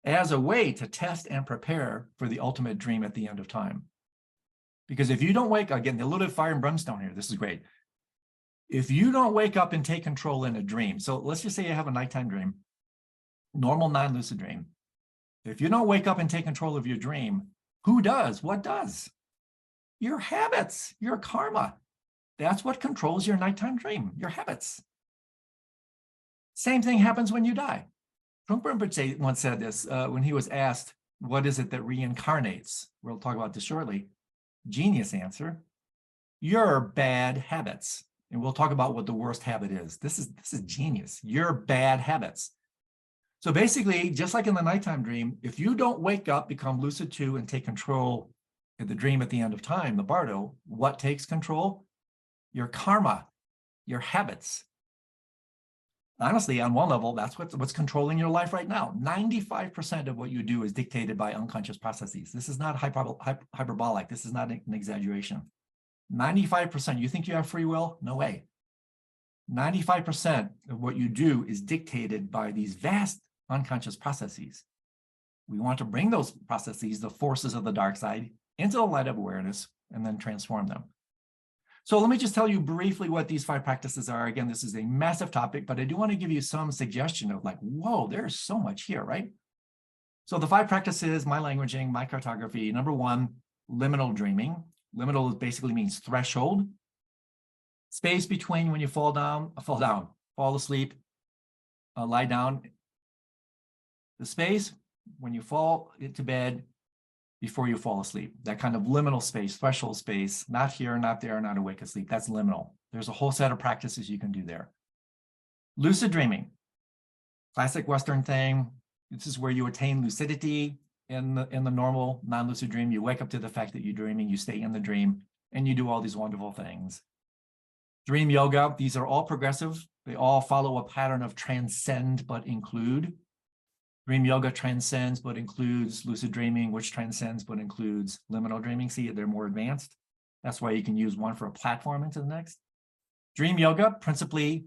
as a way to test and prepare for the ultimate dream at the end of time. Because if you don't wake, again, the little fire and brimstone here, this is great. If you don't wake up and take control in a dream, so let's just say you have a nighttime dream, normal non-lucid dream. If you don't wake up and take control of your dream, who does? What does? Your habits, your karma. That's what controls your nighttime dream, your habits. Same thing happens when you die. Trungpa Rinpoche once said this when he was asked, what is it that reincarnates? We'll talk about this shortly. Genius answer, your bad habits. And we'll talk about what the worst habit is. This is genius, your bad habits. So basically, just like in the nighttime dream, if you don't wake up, become lucid too, and take control of the dream at the end of time, the bardo, what takes control? Your karma, your habits. Honestly, on one level, that's what's controlling your life right now. 95% of what you do is dictated by unconscious processes. This is not hyperbolic. This is not an exaggeration. 95%, you think you have free will? No way. 95% of what you do is dictated by these vast unconscious processes. We want to bring those processes, the forces of the dark side, into the light of awareness and then transform them. So let me just tell you briefly what these 5 practices are. Again, this is a massive topic, but I do want to give you some suggestion of like, whoa, there's so much here, right? So the 5 practices, my languaging, my cartography. Number 1, liminal dreaming. Liminal basically means threshold. Space between when you fall asleep, lie down. The space when you fall into bed before you fall asleep. That kind of liminal space, threshold space, not here, not there, not awake asleep. That's liminal. There's a whole set of practices you can do there. Lucid dreaming, classic Western thing. This is where you attain lucidity in the normal non-lucid dream. You wake up to the fact that you're dreaming, you stay in the dream, and you do all these wonderful things. Dream yoga, these are all progressive. They all follow a pattern of transcend but include. Dream yoga transcends but includes lucid dreaming, which transcends but includes liminal dreaming. See, they're more advanced. That's why you can use one for a platform into the next. Dream yoga, principally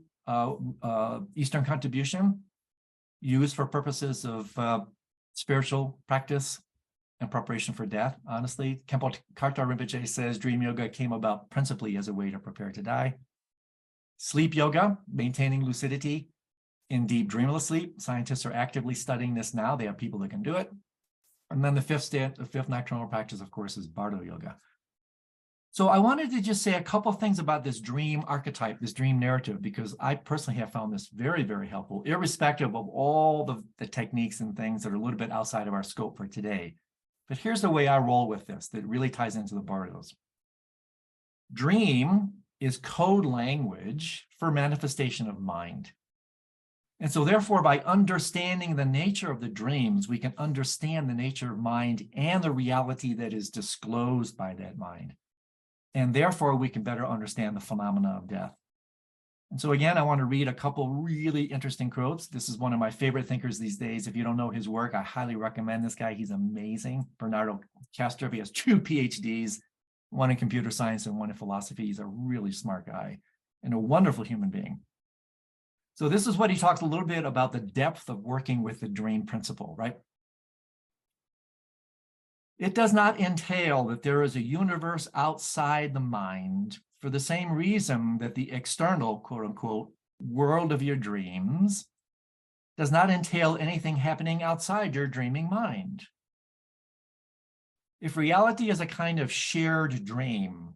Eastern contribution, used for purposes of spiritual practice and preparation for death. Honestly, Khenpo Karthar Rinpoche says dream yoga came about principally as a way to prepare to die. Sleep yoga, maintaining lucidity. in deep dreamless sleep. Scientists are actively studying this now. They have people that can do it. And then the fifth nocturnal practice, of course, is bardo yoga. So I wanted to just say a couple of things about this dream archetype, this dream narrative, because I personally have found this very, very helpful, irrespective of all the techniques and things that are a little bit outside of our scope for today. But here's the way I roll with this that really ties into the bardos. Dream is code language for manifestation of mind. And so therefore, by understanding the nature of the dreams, we can understand the nature of mind and the reality that is disclosed by that mind. And therefore, we can better understand the phenomena of death. And so again, I want to read a couple really interesting quotes. This is one of my favorite thinkers these days. If you don't know his work, I highly recommend this guy. He's amazing. Bernardo Castro. He has 2 PhDs, one in computer science and one in philosophy. He's a really smart guy and a wonderful human being. So this is what he talks a little bit about the depth of working with the dream principle, right? It does not entail that there is a universe outside the mind for the same reason that the external, quote unquote, world of your dreams does not entail anything happening outside your dreaming mind. If reality is a kind of shared dream,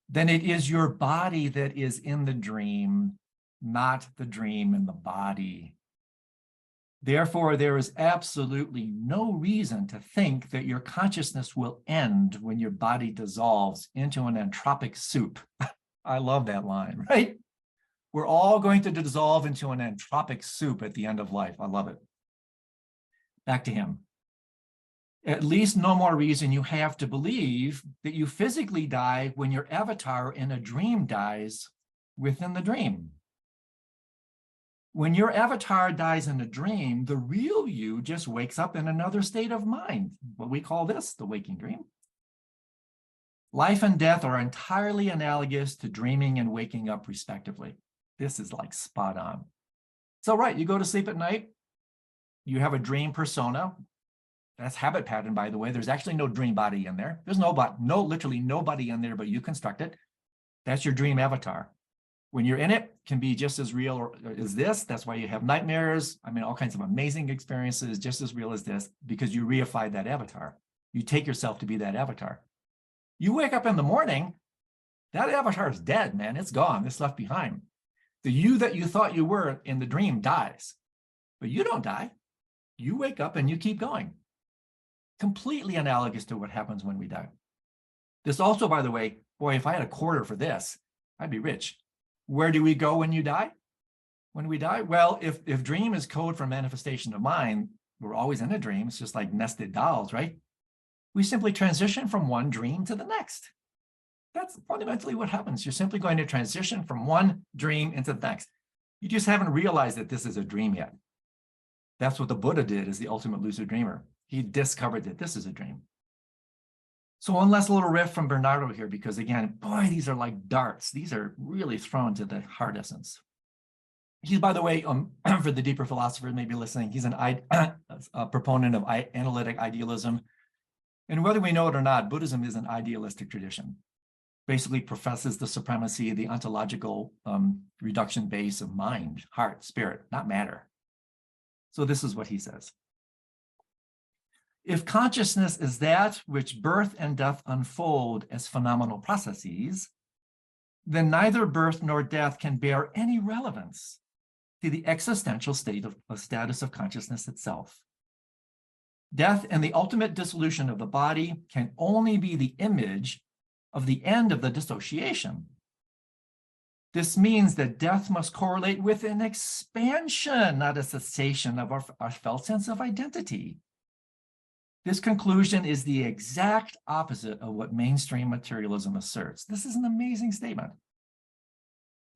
then it is your body that is in the dream, not the dream in the body. Therefore, there is absolutely no reason to think that your consciousness will end when your body dissolves into an entropic soup. I love that line, right? We're all going to dissolve into an entropic soup at the end of life. I love it. Back to him. At least no more reason you have to believe that you physically die when your avatar in a dream dies within the dream. When your avatar dies in a dream, the real you just wakes up in another state of mind. What we call this, the waking dream. Life and death are entirely analogous to dreaming and waking up, respectively. This is like spot on. So, right, you go to sleep at night, you have a dream persona. That's habit pattern, by the way. There's actually no dream body in there. There's literally nobody in there, but you construct it. That's your dream avatar. When you're in it, can be just as real as this. That's why you have nightmares. I mean, all kinds of amazing experiences, just as real as this, because you reified that avatar. You take yourself to be that avatar. You wake up in the morning, that avatar is dead, man. It's gone. It's left behind. The you that you thought you were in the dream dies, but you don't die. You wake up and you keep going. Completely analogous to what happens when we die. This also, by the way, boy, if I had a quarter for this, I'd be rich. Where do we go when you die? When we die? Well, if dream is code for manifestation of mind, we're always in a dream. It's just like nested dolls, right? We simply transition from one dream to the next. That's fundamentally what happens. You're simply going to transition from one dream into the next. You just haven't realized that this is a dream yet. That's what the Buddha did as the ultimate lucid dreamer. He discovered that this is a dream. So one last little riff from Bernardo here, because again, boy, these are like darts. These are really thrown to the heart essence. He's, by the way, for the deeper philosophers maybe listening, he's a proponent of analytic idealism. And whether we know it or not, Buddhism is an idealistic tradition. Basically professes the supremacy of the ontological reduction base of mind, heart, spirit, not matter. So this is what he says. If consciousness is that which birth and death unfold as phenomenal processes, then neither birth nor death can bear any relevance to the existential status of consciousness itself. Death and the ultimate dissolution of the body can only be the image of the end of the dissociation. This means that death must correlate with an expansion, not a cessation of our felt sense of identity. This conclusion is the exact opposite of what mainstream materialism asserts. This is an amazing statement.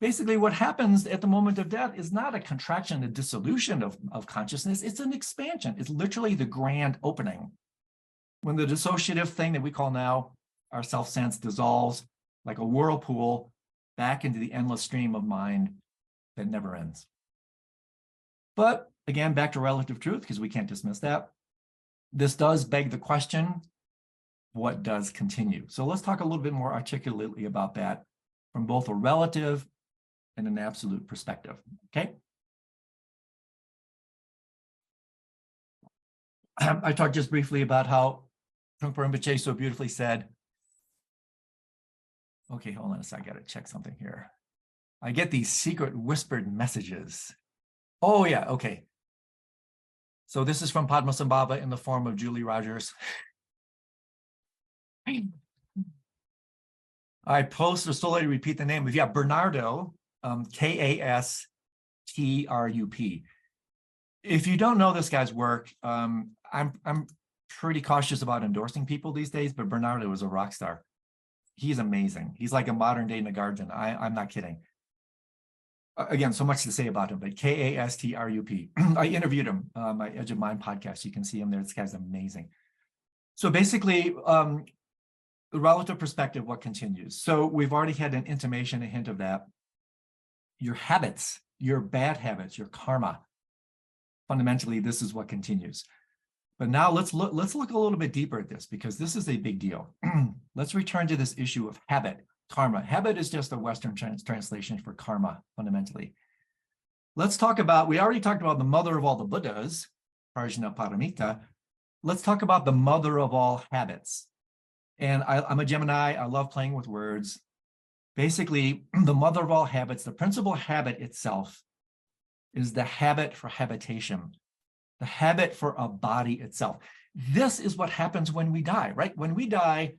Basically, what happens at the moment of death is not a contraction, a dissolution of consciousness. It's an expansion. It's literally the grand opening. When the dissociative thing that we call now our self-sense dissolves like a whirlpool back into the endless stream of mind that never ends. But again, back to relative truth, because we can't dismiss that. This does beg the question, what does continue? So let's talk a little bit more articulately about that from both a relative and an absolute perspective, okay? I talked just briefly about how Trungpa Rinpoche so beautifully said, okay, hold on a second, I gotta check something here. I get these secret whispered messages. Oh yeah, okay. So this is from Padmasambhava in the form of Julie Rogers. I post or slowly repeat the name of, yeah, Bernardo, K-A-S-T-R-U-P. If you don't know this guy's work, I'm pretty cautious about endorsing people these days, but Bernardo is a rock star. He's amazing. He's like a modern day Nagarjuna. I'm not kidding. Again, so much to say about him, but K-A-S-T-R-U-P. I interviewed him on my Edge of Mind podcast. You can see him there. This guy's amazing. So basically, the relative perspective, what continues. So we've already had an intimation, a hint of that. Your habits, your bad habits, your karma. Fundamentally, this is what continues. But now let's look a little bit deeper at this, because this is a big deal. Let's return to this issue of habit, karma. Habit is just a Western translation for karma, fundamentally. Let's talk about, we already talked about the mother of all the Buddhas, Prajna Paramita. Let's talk about the mother of all habits. And I'm a Gemini. I love playing with words. Basically, the mother of all habits, the principal habit itself is the habit for habitation, the habit for a body itself. This is what happens when we die, right? When we die,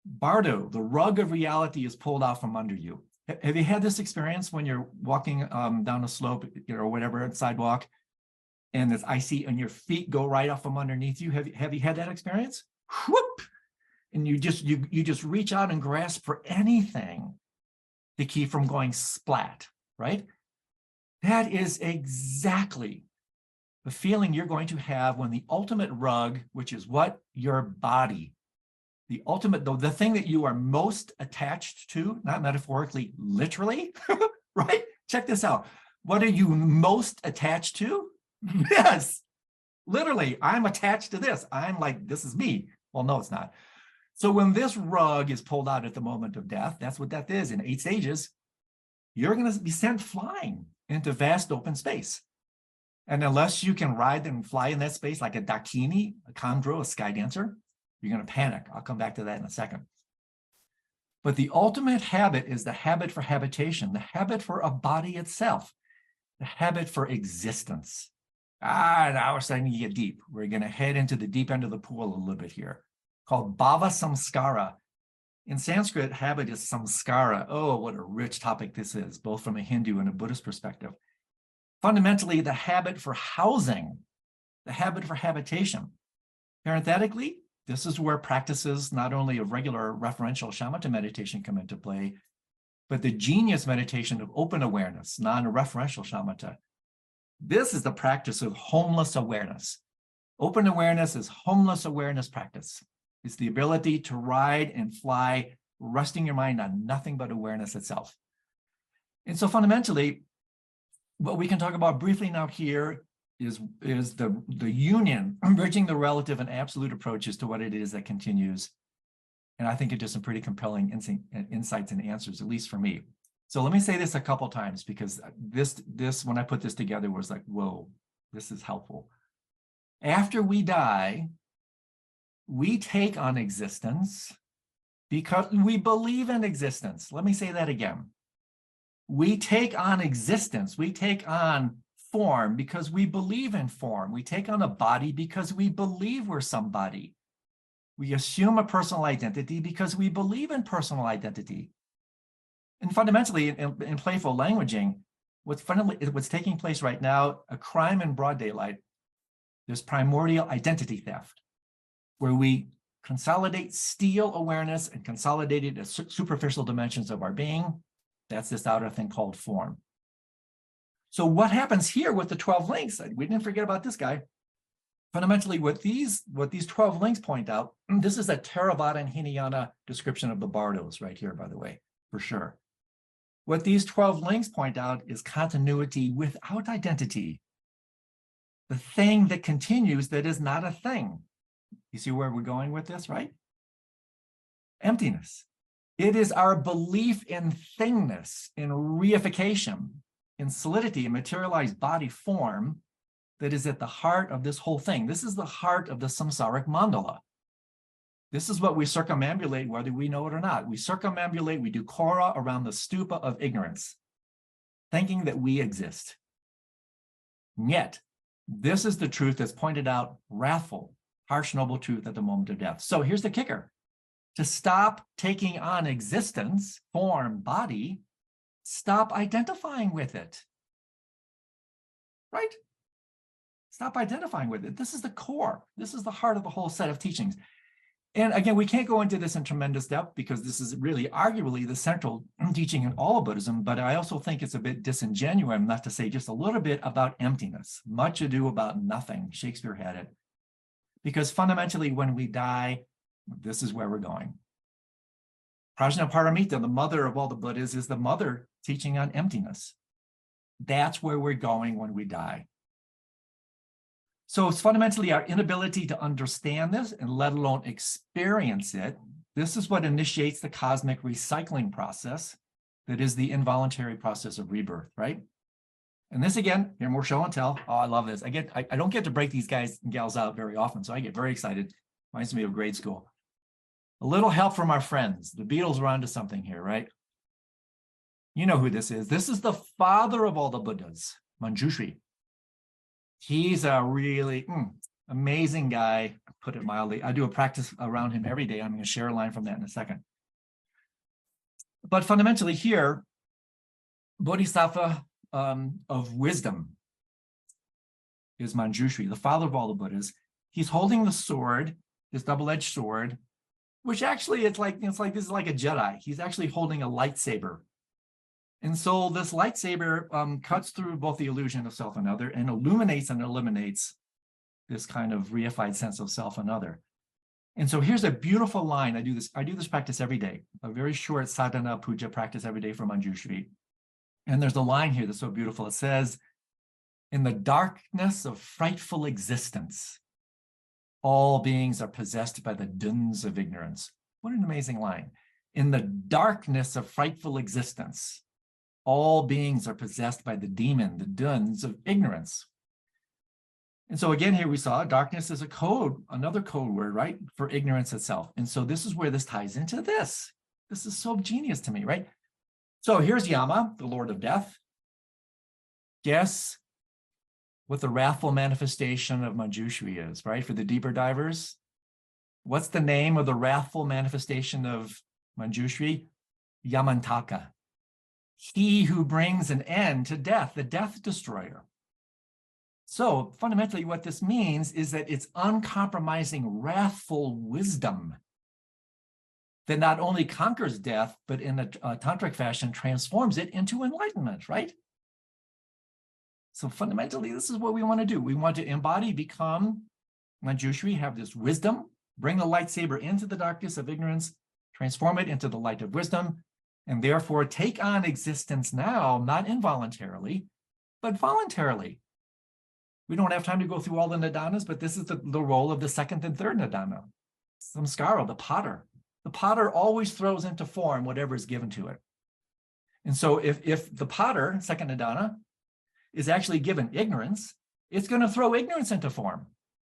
bardo, the rug of reality, is pulled out from under you. Have you had this experience when you're walking down a slope, or whatever, sidewalk, and it's icy and your feet go right off from underneath you? Have you had that experience? Whoop! And you just reach out and grasp for anything to keep from going splat, right? That is exactly the feeling you're going to have when the ultimate rug, which is what? Your body, the ultimate, the thing that you are most attached to, not metaphorically, literally, right? Check this out. What are you most attached to? Yes, literally, I'm attached to this. I'm like, this is me. Well, no, it's not. So when this rug is pulled out at the moment of death, that's what death is in 8 stages, you're going to be sent flying into vast open space. And unless you can ride and fly in that space like a Dakini, a Chondro, a sky dancer, you're going to panic. I'll come back to that in a second. But the ultimate habit is the habit for habitation, the habit for a body itself, the habit for existence. Now we're starting to get deep. We're going to head into the deep end of the pool a little bit here, called bhava samskara. In Sanskrit, habit is samskara. Oh, what a rich topic this is, both from a Hindu and a Buddhist perspective. Fundamentally, the habit for housing, the habit for habitation. Parenthetically, this is where practices not only of regular referential shamatha meditation come into play, but the genius meditation of open awareness, non-referential shamatha. This is the practice of homeless awareness. Open awareness is homeless awareness practice. It's the ability to ride and fly, resting your mind on nothing but awareness itself. And so fundamentally, what we can talk about briefly now here is the union, bridging the relative and absolute approaches to what it is that continues. And I think it does some pretty compelling insights and answers, at least for me. So let me say this a couple times, because this when I put this together was like, whoa, this is helpful. After we die, we take on existence because we believe in existence. Let me say that again. We take on existence. We take on form because we believe in form. We take on a body because we believe we're somebody. We assume a personal identity because we believe in personal identity. And fundamentally, in playful languaging, what's taking place right now, a crime in broad daylight, there's primordial identity theft, where we consolidate, steal awareness and consolidate it as superficial dimensions of our being. That's this outer thing called form. So what happens here with the 12 links? We didn't forget about this guy. Fundamentally, what these 12 links point out, this is a Theravada and Hinayana description of the bardos right here, by the way, for sure. What these 12 links point out is continuity without identity. The thing that continues that is not a thing. You see where we're going with this, right? Emptiness. It is our belief in thingness, in reification, in solidity, in materialized body form that is at the heart of this whole thing. This is the heart of the samsaric mandala. This is what we circumambulate, whether we know it or not. We circumambulate, we do kora around the stupa of ignorance, thinking that we exist. And yet, this is the truth that's pointed out, wrathful, harsh, noble truth at the moment of death. So here's the kicker. To stop taking on existence, form, body, stop identifying with it. Right? Stop identifying with it. This is the core. This is the heart of the whole set of teachings. And again, we can't go into this in tremendous depth because this is really arguably the central teaching in all of Buddhism, but I also think it's a bit disingenuous not to say just a little bit about emptiness. Much ado about nothing. Shakespeare had it. Because fundamentally, when we die, this is where we're going. Prajnaparamita, the mother of all the Buddhas, is the mother teaching on emptiness. That's where we're going when we die. So it's fundamentally our inability to understand this and let alone experience it. This is what initiates the cosmic recycling process that is the involuntary process of rebirth, right? And this again, here more show and tell. Oh, I love this. I don't get to break these guys and gals out very often, so I get very excited. Reminds me of grade school. A little help from our friends. The Beatles are onto something here, right? You know who this is. This is the father of all the Buddhas, Manjushri. He's a really amazing guy, put it mildly. I do a practice around him every day. I'm going to share a line from that in a second. But fundamentally here, Bodhisattva of wisdom is Manjushri, the father of all the Buddhas. He's holding the sword, this double-edged sword, which actually it's like this is like a Jedi. He's actually holding a lightsaber. And so this lightsaber cuts through both the illusion of self and other and illuminates and eliminates this kind of reified sense of self and other. And so here's a beautiful line. I do this practice every day, a very short sadhana puja practice every day for Manjushri. And there's a line here that's so beautiful. It says, in the darkness of frightful existence, all beings are possessed by the duns of ignorance. What an amazing line. In the darkness of frightful existence, all beings are possessed by the demon, the duns of ignorance. And so again, here we saw darkness is a code, another code word, right, for ignorance itself. And so this is where this ties into this. This is so genius to me, right? So here's Yama, the Lord of Death. Guess what the wrathful manifestation of Manjushri is, right? For the deeper divers, what's the name of the wrathful manifestation of Manjushri? Yamantaka. He who brings an end to death, the death destroyer. So fundamentally what this means is that it's uncompromising, wrathful wisdom that not only conquers death, but in a tantric fashion transforms it into enlightenment, right? So fundamentally, this is what we want to do. We want to embody, become Manjushri, have this wisdom, bring the lightsaber into the darkness of ignorance, transform it into the light of wisdom, and therefore take on existence now, not involuntarily, but voluntarily. We don't have time to go through all the nidanas, but this is the role of the second and third nidana. Samskara, the potter. The potter always throws into form whatever is given to it. And so if the potter, second nidana, is actually given ignorance, it's going to throw ignorance into form.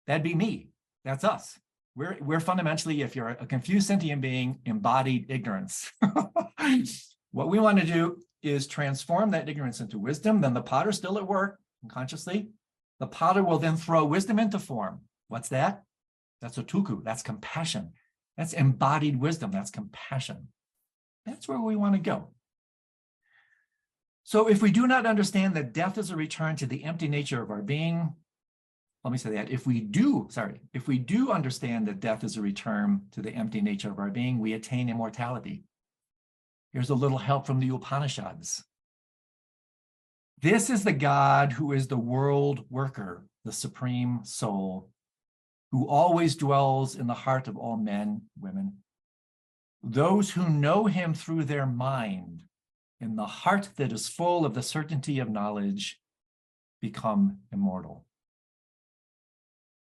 That'd be me. That's us. We're fundamentally, if you're a confused sentient being, embodied ignorance. What we want to do is transform that ignorance into wisdom. Then the potter's still at work unconsciously. The potter will then throw wisdom into form. What's that? That's otuku. That's compassion. That's embodied wisdom. That's compassion. That's where we want to go. So if we do not understand that death is a return to the empty nature of our being, let me say that, if we do understand that death is a return to the empty nature of our being, we attain immortality. Here's a little help from the Upanishads. This is the God who is the world worker, the supreme soul, who always dwells in the heart of all men, women. Those who know him through their mind, in the heart that is full of the certainty of knowledge, become immortal.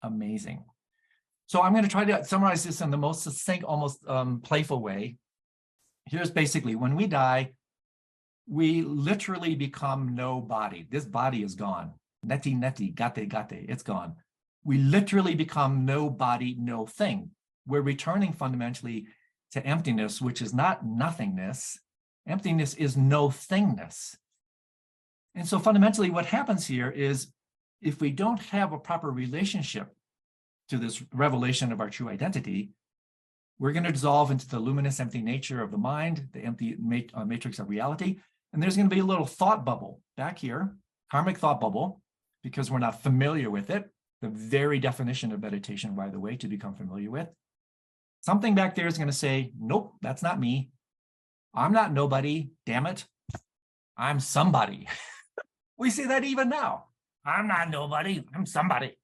Amazing. So I'm going to try to summarize this in the most succinct, almost playful way. Here's basically, when we die, we literally become no body. This body is gone. Neti, neti, gate, it's gone. We literally become no body, no thing. We're returning fundamentally to emptiness, which is not nothingness. Emptiness is no thingness. And so fundamentally what happens here is if we don't have a proper relationship to this revelation of our true identity, we're going to dissolve into the luminous, empty nature of the mind, the empty matrix of reality. And there's going to be a little thought bubble back here, karmic thought bubble, because we're not familiar with it. The very definition of meditation, by the way, to become familiar with. Something back there is going to say, nope, that's not me. I'm not nobody, damn it. I'm somebody. We see that even now. I'm not nobody, I'm somebody.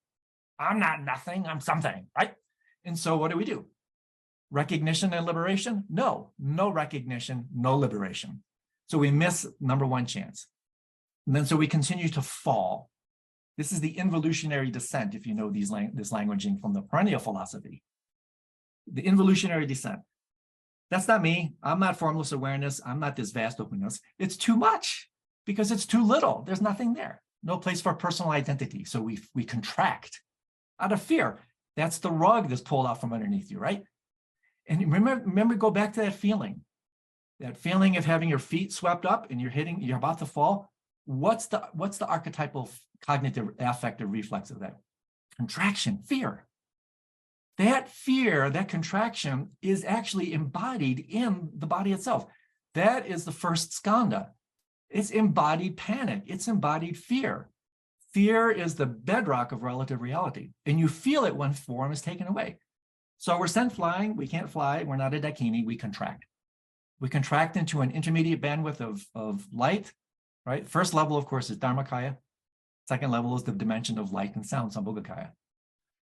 I'm not nothing, I'm something, right? And so what do? Recognition and liberation? No, no recognition, no liberation. So we miss number one chance. And then so we continue to fall. This is the involutionary descent, if you know this languaging from the perennial philosophy. The involutionary descent. That's not me. I'm not formless awareness. I'm not this vast openness. It's too much because it's too little. There's nothing there. No place for personal identity. So we contract out of fear. That's the rug that's pulled out from underneath you, right? And remember, go back to that feeling of having your feet swept up and you're about to fall. What's the archetypal cognitive affective reflex of that? Contraction, fear. That fear, that contraction is actually embodied in the body itself. That is the first skandha. It's embodied panic. It's embodied fear. Fear is the bedrock of relative reality. And you feel it when form is taken away. So we're sent flying. We can't fly. We're not a dakini. We contract. We contract into an intermediate bandwidth of light, right? First level, of course, is Dharmakaya. Second level is the dimension of light and sound, Sambhogakaya.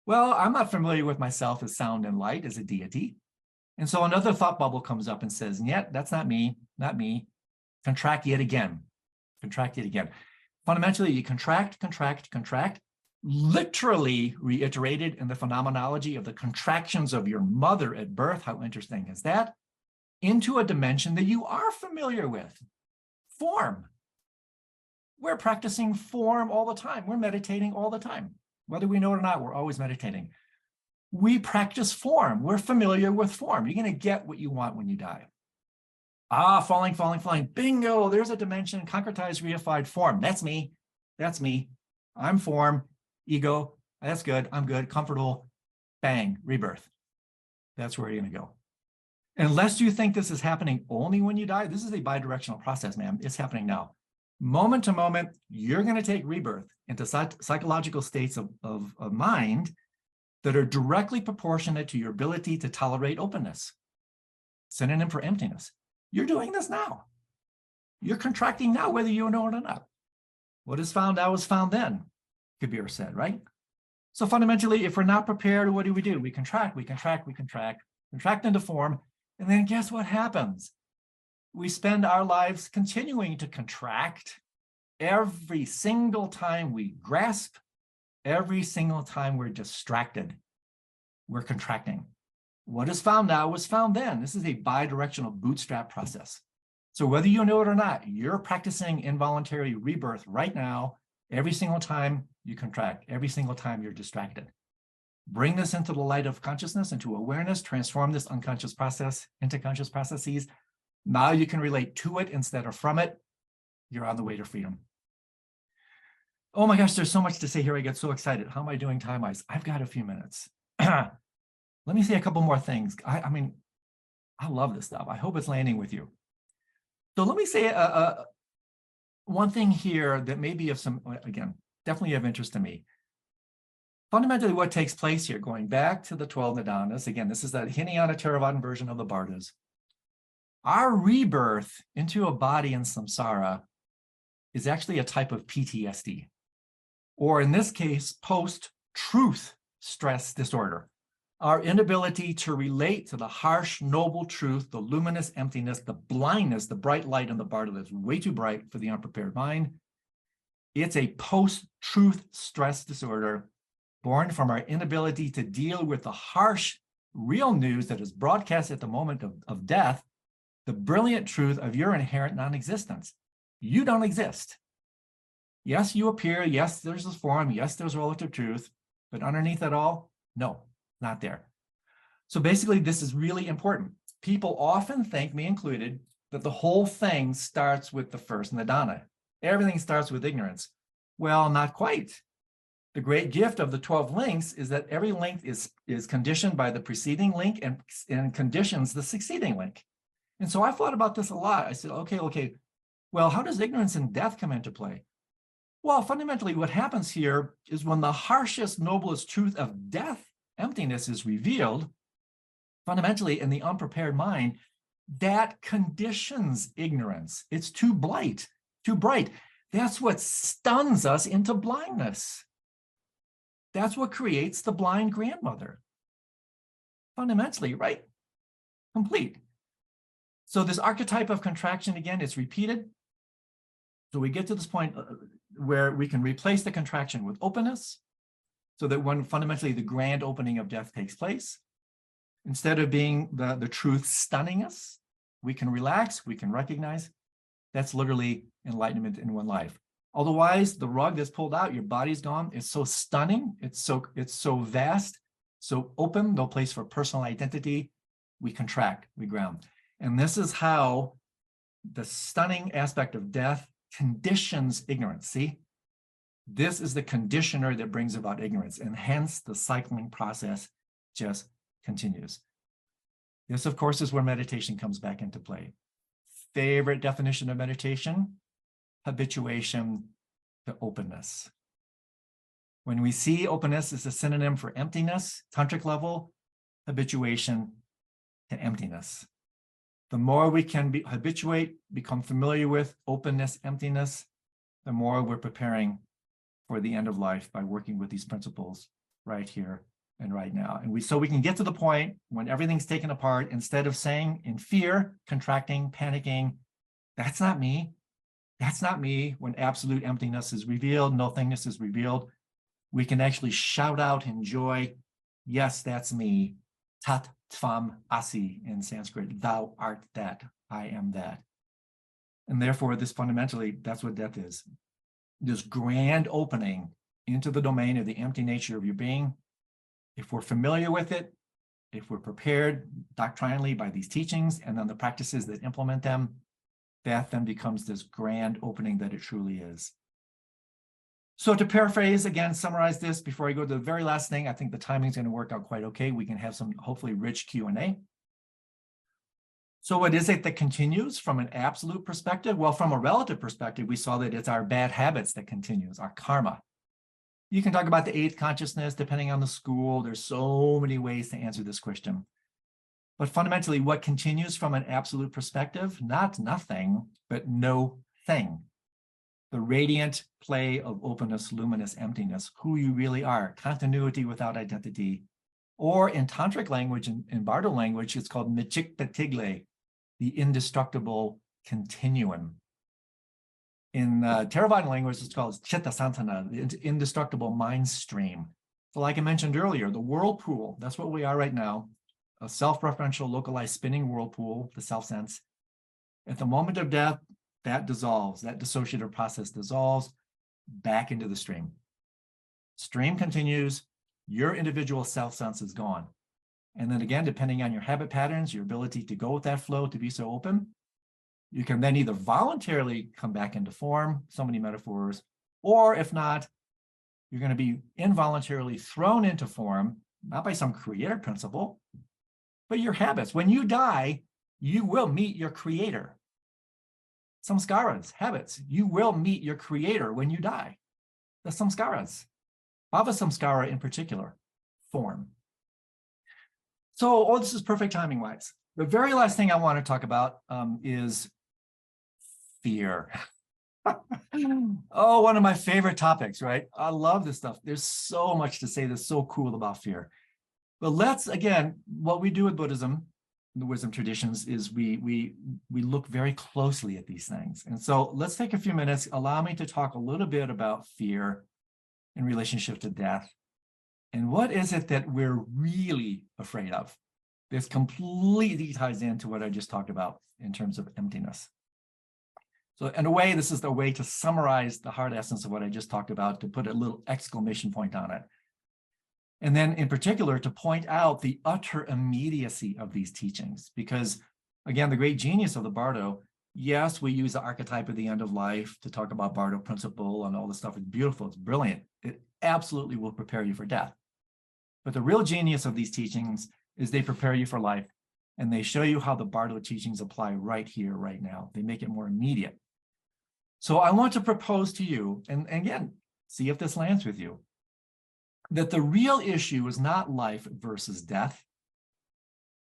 Well, I'm not familiar with myself as sound and light, as a deity. And so another thought bubble comes up and says, yeah, that's not me, not me. Contract yet again. Contract yet again. Fundamentally, you contract, literally reiterated in the phenomenology of the contractions of your mother at birth. How interesting is that? Into a dimension that you are familiar with. Form. We're practicing form all the time. We're meditating all the time. Whether we know it or not, we're always meditating. We practice form. We're familiar with form. You're going to get what you want when you die. Falling. Bingo, there's a dimension, concretized, reified form. That's me. That's me. I'm form, ego. That's good. I'm good, comfortable. Bang, rebirth. That's where you're going to go. Unless you think this is happening only when you die, this is a bidirectional process, man. It's happening now. Moment to moment, you're going to take rebirth into psychological states of mind that are directly proportionate to your ability to tolerate openness. Synonym for emptiness. You're doing this now. You're contracting now, whether you know it or not. What is found now is found then, Kabir said, right? So fundamentally, if we're not prepared, what do? We contract into form, and then guess what happens? We spend our lives continuing to contract every single time we grasp, every single time we're distracted, we're contracting. What is found now was found then. This is a bidirectional bootstrap process. So whether you know it or not, you're practicing involuntary rebirth right now, every single time you contract, every single time you're distracted. Bring this into the light of consciousness, into awareness, transform this unconscious process into conscious processes. Now you can relate to it instead of from it. You're on the way to freedom. Oh my gosh, there's so much to say here. I get so excited. How am I doing time-wise? I've got a few minutes. Let me say a couple more things. I mean, I love this stuff. I hope it's landing with you. So let me say one thing here that may be of some, again, definitely of interest to me. Fundamentally, what takes place here, going back to the 12 Nidanas, again, this is that Hinayana Theravadan version of the bardos. Our rebirth into a body in samsara is actually a type of PTSD, or in this case, post-truth stress disorder. Our inability to relate to the harsh, noble truth, the luminous emptiness, the blindness, the bright light in the bardo that's way too bright for the unprepared mind. It's a post-truth stress disorder born from our inability to deal with the harsh, real news that is broadcast at the moment of death, the brilliant truth of your inherent non-existence. You don't exist. Yes, you appear. Yes, there's this form. Yes, there's relative truth. But underneath it all, no, not there. So basically, this is really important. People often think, me included, that the whole thing starts with the first nidana. Everything starts with ignorance. Well, not quite. The great gift of the 12 links is that every link is conditioned by the preceding link and conditions the succeeding link. And so I thought about this a lot. I said, okay, well, how does ignorance and death come into play? Well, fundamentally, what happens here is when the harshest, noblest truth of death, emptiness, is revealed, fundamentally in the unprepared mind, that conditions ignorance. It's too bright. That's what stuns us into blindness. That's what creates the blind grandmother. Fundamentally, right? Complete. So this archetype of contraction, again, is repeated. So we get to this point where we can replace the contraction with openness, so that when fundamentally the grand opening of death takes place, instead of being the truth stunning us, we can relax, we can recognize. That's literally enlightenment in one life. Otherwise, the rug that's pulled out, your body's gone. It's so stunning. It's so vast, so open, no place for personal identity. We contract, we ground. And this is how the stunning aspect of death conditions ignorance. See, this is the conditioner that brings about ignorance, and hence the cycling process just continues. This, of course, is where meditation comes back into play. Favorite definition of meditation: habituation to openness. When we see openness as a synonym for emptiness, tantric level, habituation to emptiness. The more we can habituate, become familiar with openness, emptiness, the more we're preparing for the end of life by working with these principles right here and right now. And so we can get to the point when everything's taken apart, instead of saying in fear, contracting, panicking, that's not me. That's not me. When absolute emptiness is revealed, nothingness is revealed, we can actually shout out in joy, yes, that's me. Tat tvam asi in Sanskrit, thou art that, I am that. And therefore, this fundamentally, that's what death is. This grand opening into the domain of the empty nature of your being. If we're familiar with it, if we're prepared doctrinally by these teachings and then the practices that implement them, that then becomes this grand opening that it truly is. So to paraphrase, again, summarize this before I go to the very last thing, I think the timing's going to work out quite okay. We can have some hopefully rich Q&A. So what is it that continues from an absolute perspective? Well, from a relative perspective, we saw that it's our bad habits that continues, our karma. You can talk about the eighth consciousness, depending on the school. There's so many ways to answer this question. But fundamentally, what continues from an absolute perspective? Not nothing, but no thing. The radiant play of openness, luminous emptiness, who you really are, continuity without identity. Or in tantric language, in bardo language, it's called michikta tigle, the indestructible continuum. In Theravada language, it's called chitta santana, the indestructible mind stream. So like I mentioned earlier, the whirlpool, that's what we are right now, a self-referential, localized spinning whirlpool, the self-sense. At the moment of death, that dissolves, that dissociative process dissolves back into the stream. Stream continues, your individual self-sense is gone. And then again, depending on your habit patterns, your ability to go with that flow, to be so open, you can then either voluntarily come back into form, so many metaphors, or if not, you're going to be involuntarily thrown into form, not by some creator principle, but your habits. When you die, you will meet your creator. Samskaras, habits, you will meet your creator when you die. The samskaras, bhava samskara in particular, form. So, this is perfect timing-wise. The very last thing I want to talk about is fear. Oh, one of my favorite topics, right? I love this stuff. There's so much to say that's so cool about fear. But let's, again, what we do with Buddhism, the wisdom traditions, is we look very closely at these things. And so let's take a few minutes. Allow me to talk a little bit about fear in relationship to death. And what is it that we're really afraid of? This completely ties into what I just talked about in terms of emptiness. So in a way, this is the way to summarize the heart essence of what I just talked about, to put a little exclamation point on it. And then in particular, to point out the utter immediacy of these teachings, because again, the great genius of the bardo, yes, we use the archetype of the end of life to talk about bardo principle and all this stuff. It's beautiful, it's brilliant. It absolutely will prepare you for death. But the real genius of these teachings is they prepare you for life, and they show you how the bardo teachings apply right here, right now. They make it more immediate. So I want to propose to you, and again, see if this lands with you, that the real issue is not life versus death.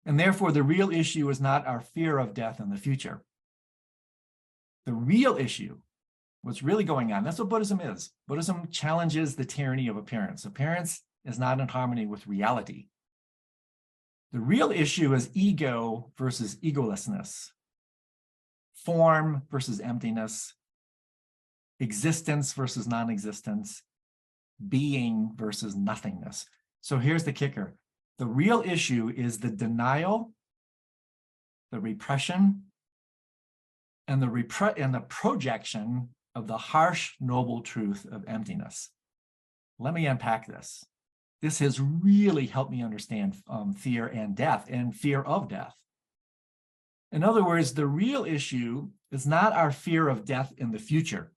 And therefore, the real issue is not our fear of death in the future. The real issue, what's really going on, that's what Buddhism is. Buddhism challenges the tyranny of appearance. Appearance is not in harmony with reality. The real issue is ego versus egolessness, form versus emptiness, existence versus non-existence, being versus nothingness. So here's the kicker. The real issue is the denial, the repression, and the projection of the harsh, noble truth of emptiness. Let me unpack this. This has really helped me understand fear and death and fear of death. In other words, the real issue is not our fear of death in the future,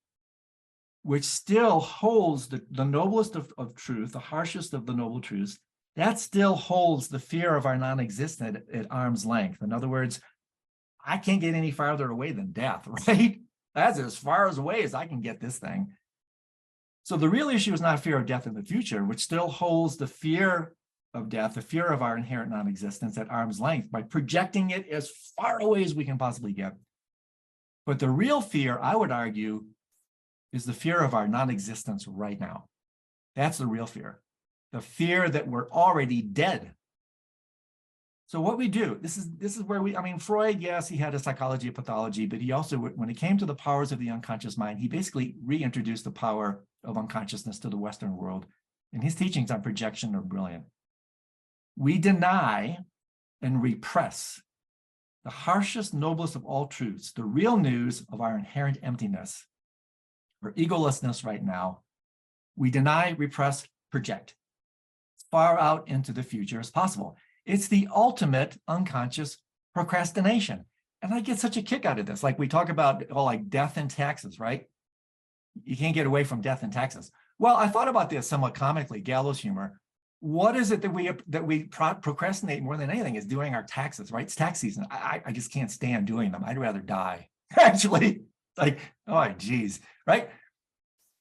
which still holds the noblest of truth, the harshest of the noble truths. That still holds the fear of our non-existent at arm's length. In other words, I can't get any farther away than death, right? That's as far away as I can get this thing. So the real issue is not fear of death in the future, which still holds the fear of death, the fear of our inherent non-existence at arm's length by projecting it as far away as we can possibly get. But the real fear, I would argue, is the fear of our non-existence right now. That's the real fear. The fear that we're already dead. So what we do, this is where Freud, yes, he had a psychology of pathology, but he also, when it came to the powers of the unconscious mind, he basically reintroduced the power of unconsciousness to the Western world. And his teachings on projection are brilliant. We deny and repress the harshest, noblest of all truths, the real news of our inherent emptiness, or egolessness right now. We deny, repress, project as far out into the future as possible. It's the ultimate unconscious procrastination. And I get such a kick out of this. Like we talk about, like death and taxes, right? You can't get away from death and taxes. Well, I thought about this somewhat comically, gallows humor. What is it that we procrastinate more than anything is doing our taxes, right? It's tax season. I just can't stand doing them. I'd rather die. Actually, like, oh, geez, right?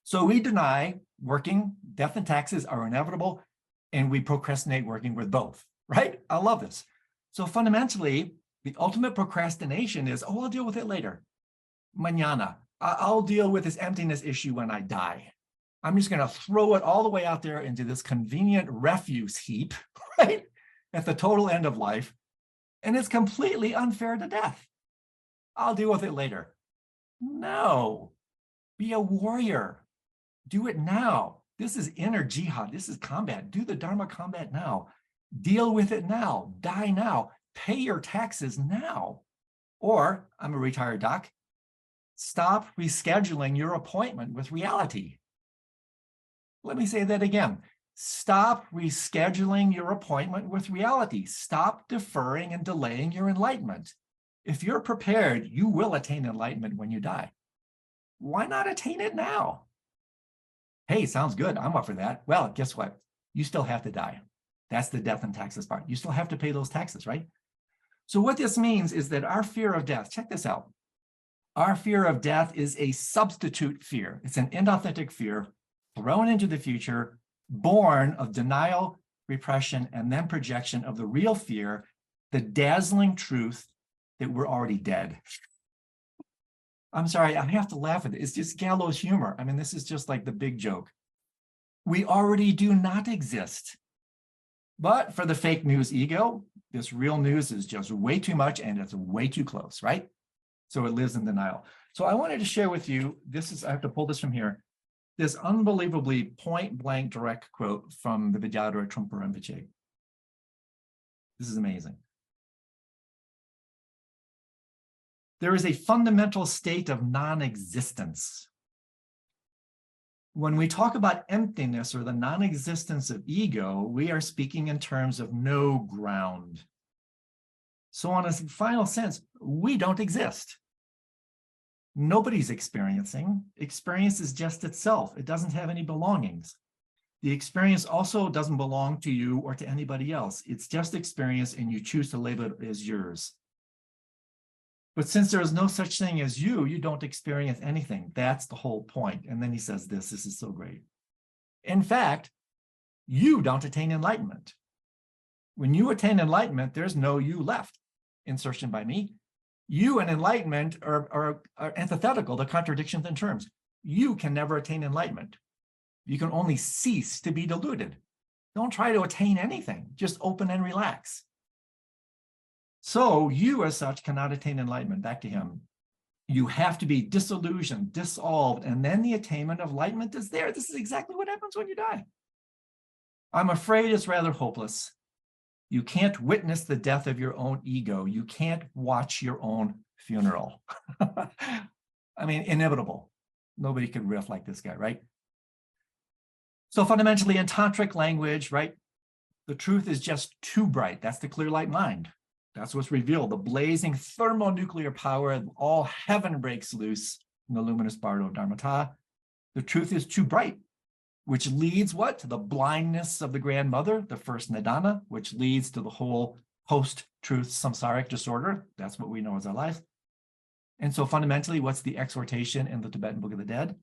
So we deny working, death and taxes are inevitable, and we procrastinate working with both, right? I love this. So fundamentally, the ultimate procrastination is, oh, I'll deal with it later. Mañana. I'll deal with this emptiness issue when I die. I'm just going to throw it all the way out there into this convenient refuse heap, right? At the total end of life. And it's completely unfair to death. I'll deal with it later. No. Be a warrior. Do it now. This is inner jihad. This is combat. Do the Dharma combat now. Deal with it now. Die now. Pay your taxes now. Or, I'm a retired doc, stop rescheduling your appointment with reality. Let me say that again. Stop rescheduling your appointment with reality. Stop deferring and delaying your enlightenment. If you're prepared, you will attain enlightenment when you die. Why not attain it now? Hey, sounds good. I'm up for that. Well, guess what? You still have to die. That's the death and taxes part. You still have to pay those taxes, right? So what this means is that our fear of death, check this out. Our fear of death is a substitute fear. It's an inauthentic fear thrown into the future, born of denial, repression, and then projection of the real fear, the dazzling truth that we're already dead. I'm sorry, I have to laugh at it. It's just gallows humor. I mean, this is just like the big joke. We already do not exist. But for the fake news ego, this real news is just way too much and it's way too close, right? So it lives in denial. So I wanted to share with you, I have to pull this from here, this unbelievably point-blank direct quote from the Vidyadhara Trungpa Rinpoche. This is amazing. There is a fundamental state of non-existence. When we talk about emptiness or the non-existence of ego, we are speaking in terms of no ground. So in a final sense, we don't exist. Nobody's experiencing. Experience is just itself. It doesn't have any belongings. The experience also doesn't belong to you or to anybody else. It's just experience, and you choose to label it as yours. But since there is no such thing as you, you don't experience anything. That's the whole point. And then he says this is so great. In fact, you don't attain enlightenment. When you attain enlightenment, there's no you left. Insertion by me. You and enlightenment are antithetical, the contradictions in terms. You can never attain enlightenment. You can only cease to be deluded. Don't try to attain anything. Just open and relax. So you as such cannot attain enlightenment. Back to him. You have to be disillusioned, dissolved, and then the attainment of enlightenment is there. This is exactly what happens when you die. I'm afraid it's rather hopeless. You can't witness the death of your own ego. You can't watch your own funeral. I mean, inevitable. Nobody could riff like this guy, right? So fundamentally in tantric language, right, the truth is just too bright. That's the clear light mind. That's what's revealed. The blazing thermonuclear power, all heaven breaks loose in the luminous bardo dharmata. The truth is too bright, which leads what? To the blindness of the grandmother, the first nidana, which leads to the whole post-truth samsaric disorder. That's what we know as our life. And so fundamentally, what's the exhortation in the Tibetan Book of the Dead?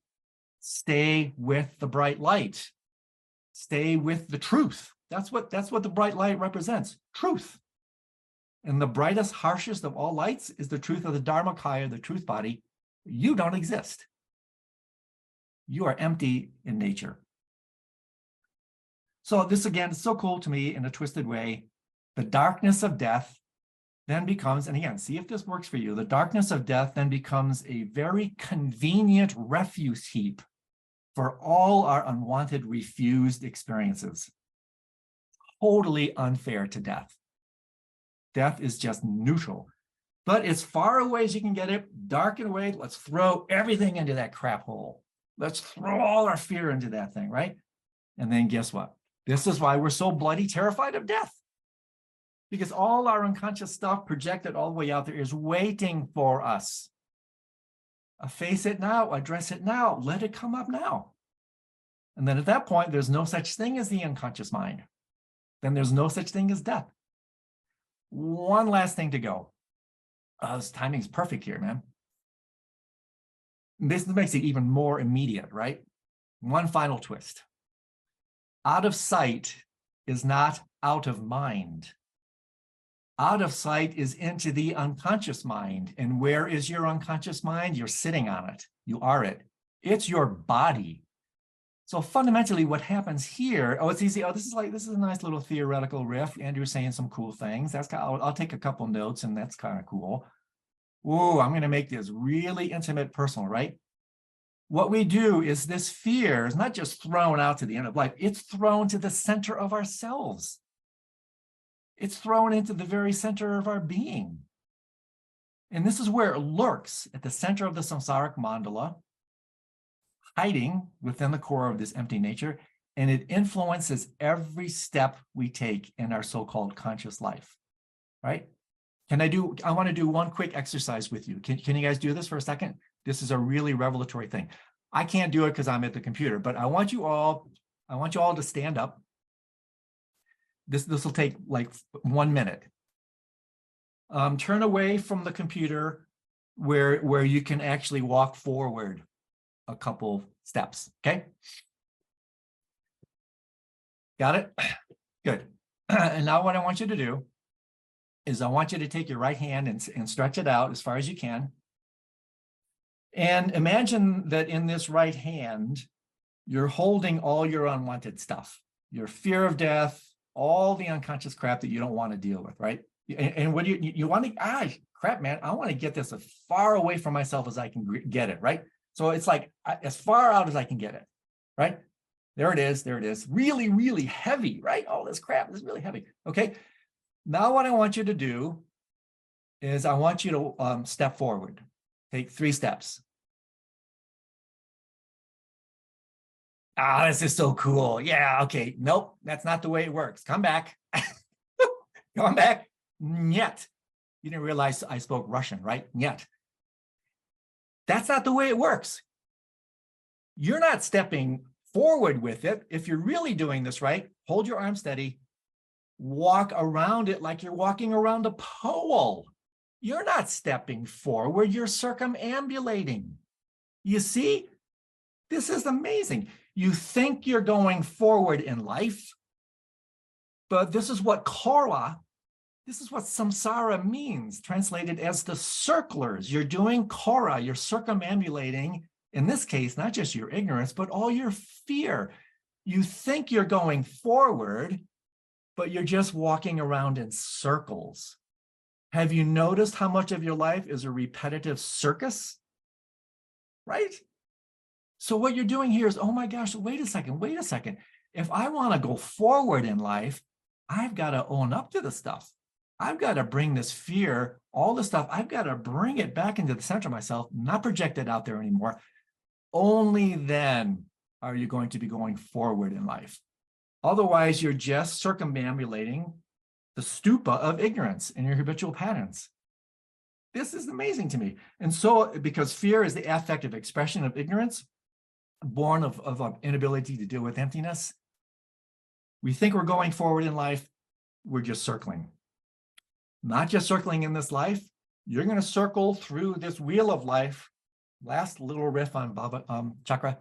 Stay with the bright light. Stay with the truth. That's what the bright light represents, truth. And the brightest, harshest of all lights is the truth of the Dharmakaya, the truth body. You don't exist. You are empty in nature. So this, again, is so cool to me in a twisted way. The darkness of death then becomes, and again, see if this works for you, the darkness of death then becomes a very convenient refuse heap for all our unwanted, refused experiences. Totally unfair to death. Death is just neutral. But as far away as you can get it, darken away, let's throw everything into that crap hole. Let's throw all our fear into that thing, right? And then guess what? This is why we're so bloody terrified of death. Because all our unconscious stuff projected all the way out there is waiting for us. Face it now, address it now, let it come up now. And then at that point, there's no such thing as the unconscious mind. Then there's no such thing as death. One last thing to go. This timing's perfect here, man. This makes it even more immediate, right? One final twist. Out of sight is not out of mind. Out of sight is into the unconscious mind. And where is your unconscious mind? You're sitting on it. You are it. It's your body. So fundamentally what happens here, oh, it's easy. Oh, this is a nice little theoretical riff. Andrew's saying some cool things. That's kind of, I'll take a couple notes and that's kind of cool. Ooh, I'm going to make this really intimate, personal, right? What we do is this fear is not just thrown out to the end of life. It's thrown to the center of ourselves. It's thrown into the very center of our being. And this is where it lurks at the center of the samsaric mandala, hiding within the core of this empty nature, and it influences every step we take in our so-called conscious life, right? I want to do one quick exercise with you. Can you guys do this for a second? This is a really revelatory thing. I can't do it because I'm at the computer, but I want you all to stand up. This will take like 1 minute. Turn away from the computer where you can actually walk forward a couple steps, okay? Got it? Good. And now what I want you to do is I want you to take your right hand and stretch it out as far as you can. And imagine that in this right hand, you're holding all your unwanted stuff, your fear of death, all the unconscious crap that you don't want to deal with, right? And what do you want to, crap, man, I want to get this as far away from myself as I can get it, right? So it's like as far out as I can get it, right? There it is, there it is. Really, really heavy, right? All this crap is really heavy, okay? Now what I want you to do is I want you to step forward. Take 3 steps. Ah, this is so cool. Yeah, okay. Nope, that's not the way it works. Come back. Come back. Yet. You didn't realize I spoke Russian, right? Yet. That's not the way it works. You're not stepping forward with it. If you're really doing this right, hold your arm steady. Walk around it like you're walking around a pole. You're not stepping forward. You're circumambulating. You see? This is amazing. You think you're going forward in life, but this is what kara, this is what samsara means, translated as the circlers. You're doing kara, you're circumambulating, in this case, not just your ignorance, but all your fear. You think you're going forward, but you're just walking around in circles. Have you noticed how much of your life is a repetitive circus? Right? So what you're doing here is, oh my gosh, wait a second. If I want to go forward in life, I've got to own up to the stuff. I've got to bring this fear, all the stuff, I've got to bring it back into the center of myself, not project it out there anymore. Only then are you going to be going forward in life. Otherwise, you're just circumambulating the stupa of ignorance and your habitual patterns. This is amazing to me. And so, because fear is the affective expression of ignorance, born of an inability to deal with emptiness, we think we're going forward in life, we're just circling. Not just circling in this life, you're going to circle through this wheel of life. Last little riff on Baba Chakra,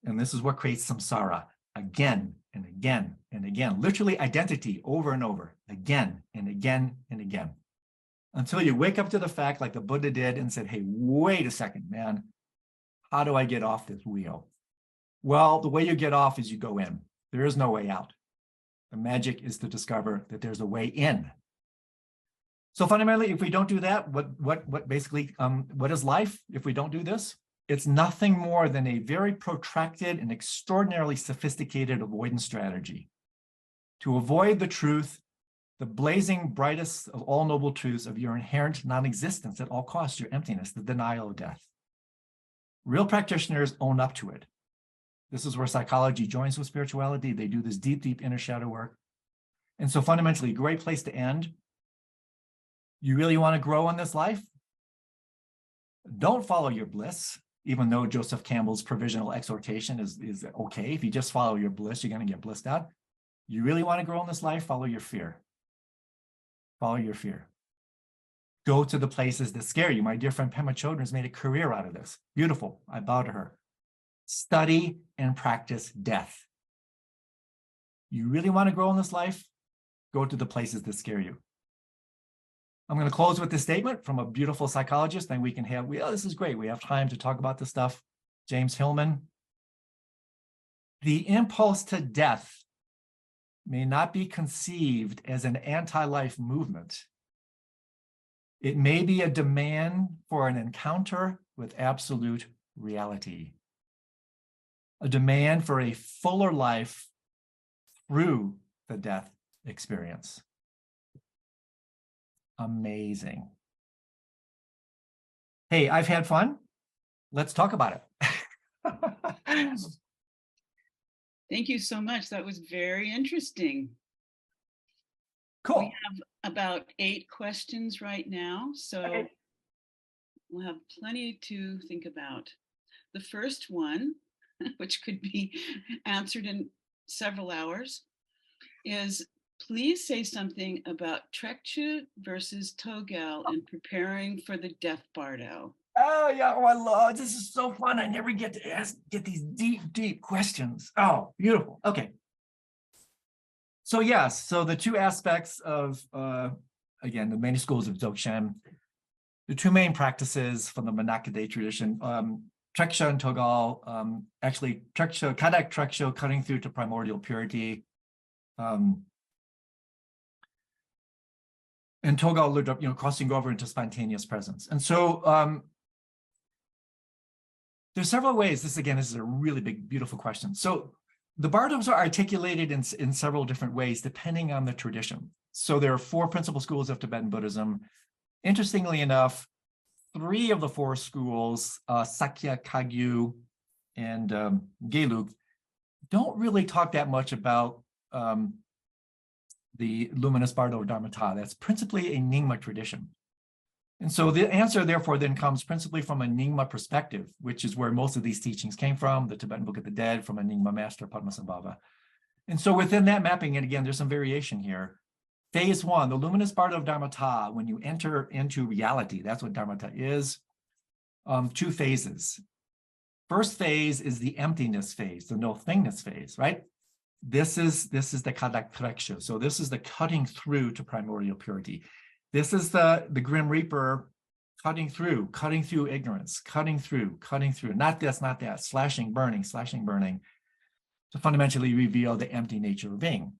and this is what creates samsara, again and again and again, literally identity over and over, again and again and again, until you wake up to the fact like the Buddha did and said, hey, wait a second, man. How do I get off this wheel? Well, the way you get off is you go in. There is no way out. The magic is to discover that there's a way in. So fundamentally, if we don't do that, what is life if we don't do this? It's nothing more than a very protracted and extraordinarily sophisticated avoidance strategy to avoid the truth, the blazing brightest of all noble truths of your inherent non-existence at all costs, your emptiness, the denial of death. Real practitioners own up to it. This is where psychology joins with spirituality. They do this deep, deep inner shadow work. And so fundamentally, a great place to end. You really want to grow in this life? Don't follow your bliss, even though Joseph Campbell's provisional exhortation is okay. If you just follow your bliss, you're going to get blissed out. You really want to grow in this life? Follow your fear. Follow your fear. Go to the places that scare you. My dear friend Pema Chodron has made a career out of this. Beautiful. I bow to her. Study and practice death. You really want to grow in this life? Go to the places that scare you. I'm going to close with this statement from a beautiful psychologist. Then we can have, this is great. We have time to talk about this stuff. James Hillman. The impulse to death may not be conceived as an anti-life movement. It may be a demand for an encounter with absolute reality. A demand for a fuller life through the death experience. Amazing. Hey, I've had fun. Let's talk about it. Thank you so much. That was very interesting. Cool. We have about 8 questions right now, so okay. We'll have plenty to think about. The first one, which could be answered in several hours, is please say something about Trekcho versus Togal and preparing for the death bardo. Oh yeah, I love this. Is so fun. I never get to get these deep, deep questions. Oh, beautiful. Okay. So yes, so the 2 aspects of again the many schools of Dzogchen, the 2 main practices from the Monakide tradition, Trekcho and Togal. Actually, Trekcho, Kadak Trekcho, cutting through to primordial purity. And Togal, crossing over into spontaneous presence. And so there's several ways. This is a really big, beautiful question. So the bardos are articulated in several different ways, depending on the tradition. So there are 4 principal schools of Tibetan Buddhism. Interestingly enough, 3 of the 4 schools, Sakya, Kagyu, and Gelug, don't really talk that much about the luminous bardo dharmata. That's principally a Nyingma tradition. And so the answer, therefore, then comes principally from a Nyingma perspective, which is where most of these teachings came from, the Tibetan Book of the Dead, from a Nyingma master, Padmasambhava. And so within that mapping, and again, there's some variation here. Phase 1, the luminous bardo of dharmata, when you enter into reality, that's what dharmata is. 2 phases. First phase is the emptiness phase, the no-thingness phase, right? This is the Trekcho. So this is the cutting through to primordial purity. This is the Grim Reaper cutting through ignorance, cutting through, not this, not that, slashing, burning, to fundamentally reveal the empty nature of being.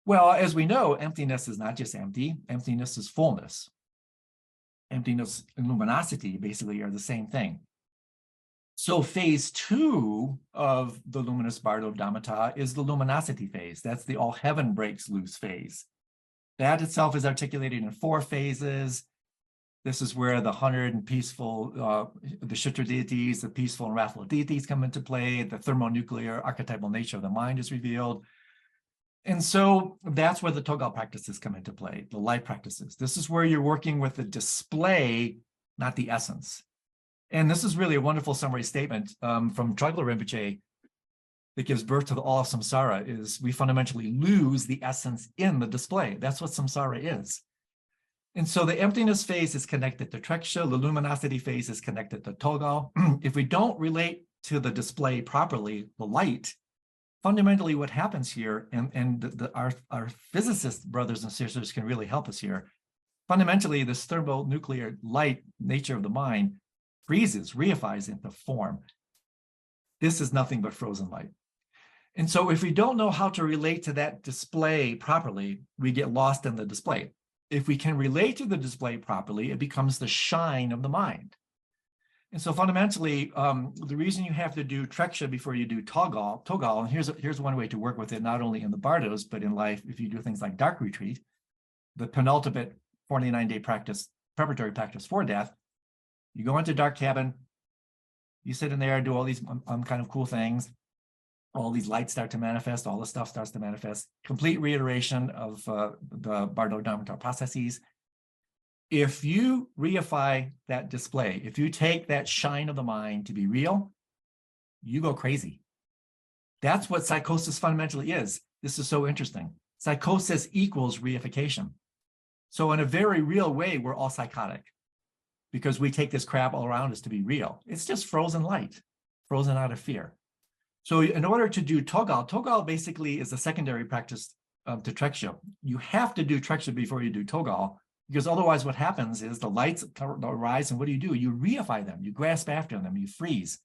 Well, as we know, emptiness is not just empty. Emptiness is fullness. Emptiness and luminosity basically are the same thing. So phase 2 of the luminous bardo of dharmata is the luminosity phase. That's the all heaven breaks loose phase. That itself is articulated in 4 phases. This is where the 100 and peaceful, the Shitra deities, the peaceful and wrathful deities come into play. The thermonuclear archetypal nature of the mind is revealed. And so that's where the Togal practices come into play, the light practices. This is where you're working with the display, not the essence. And this is really a wonderful summary statement from Trogla Rinpoche that gives birth to all of samsara, is we fundamentally lose the essence in the display. That's what samsara is. And so the emptiness phase is connected to Trekcho, the luminosity phase is connected to Togal. If we don't relate to the display properly, the light, fundamentally what happens here, and our physicist brothers and sisters can really help us here, fundamentally this thermonuclear light nature of the mind freezes, reifies into form. This is nothing but frozen light. And so if we don't know how to relate to that display properly, we get lost in the display. If we can relate to the display properly, it becomes the shine of the mind. And so fundamentally, the reason you have to do Trekcho before you do Togal, and here's one way to work with it, not only in the bardos, but in life, if you do things like dark retreat, the penultimate 49-day practice, preparatory practice for death, you go into dark cabin, you sit in there, do all these kind of cool things, all these lights start to manifest, all the stuff starts to manifest, complete reiteration of the bardo dharmata processes. If you reify that display, if you take that shine of the mind to be real, you go crazy. That's what psychosis fundamentally is. This is so interesting. Psychosis equals reification. So in a very real way, we're all psychotic because we take this crap all around us to be real. It's just frozen light, frozen out of fear. So in order to do Togal basically is a secondary practice to Trekcho. You have to do Trekcho before you do Togal, because otherwise what happens is the lights arise, and what do? You reify them, you grasp after them, you freeze.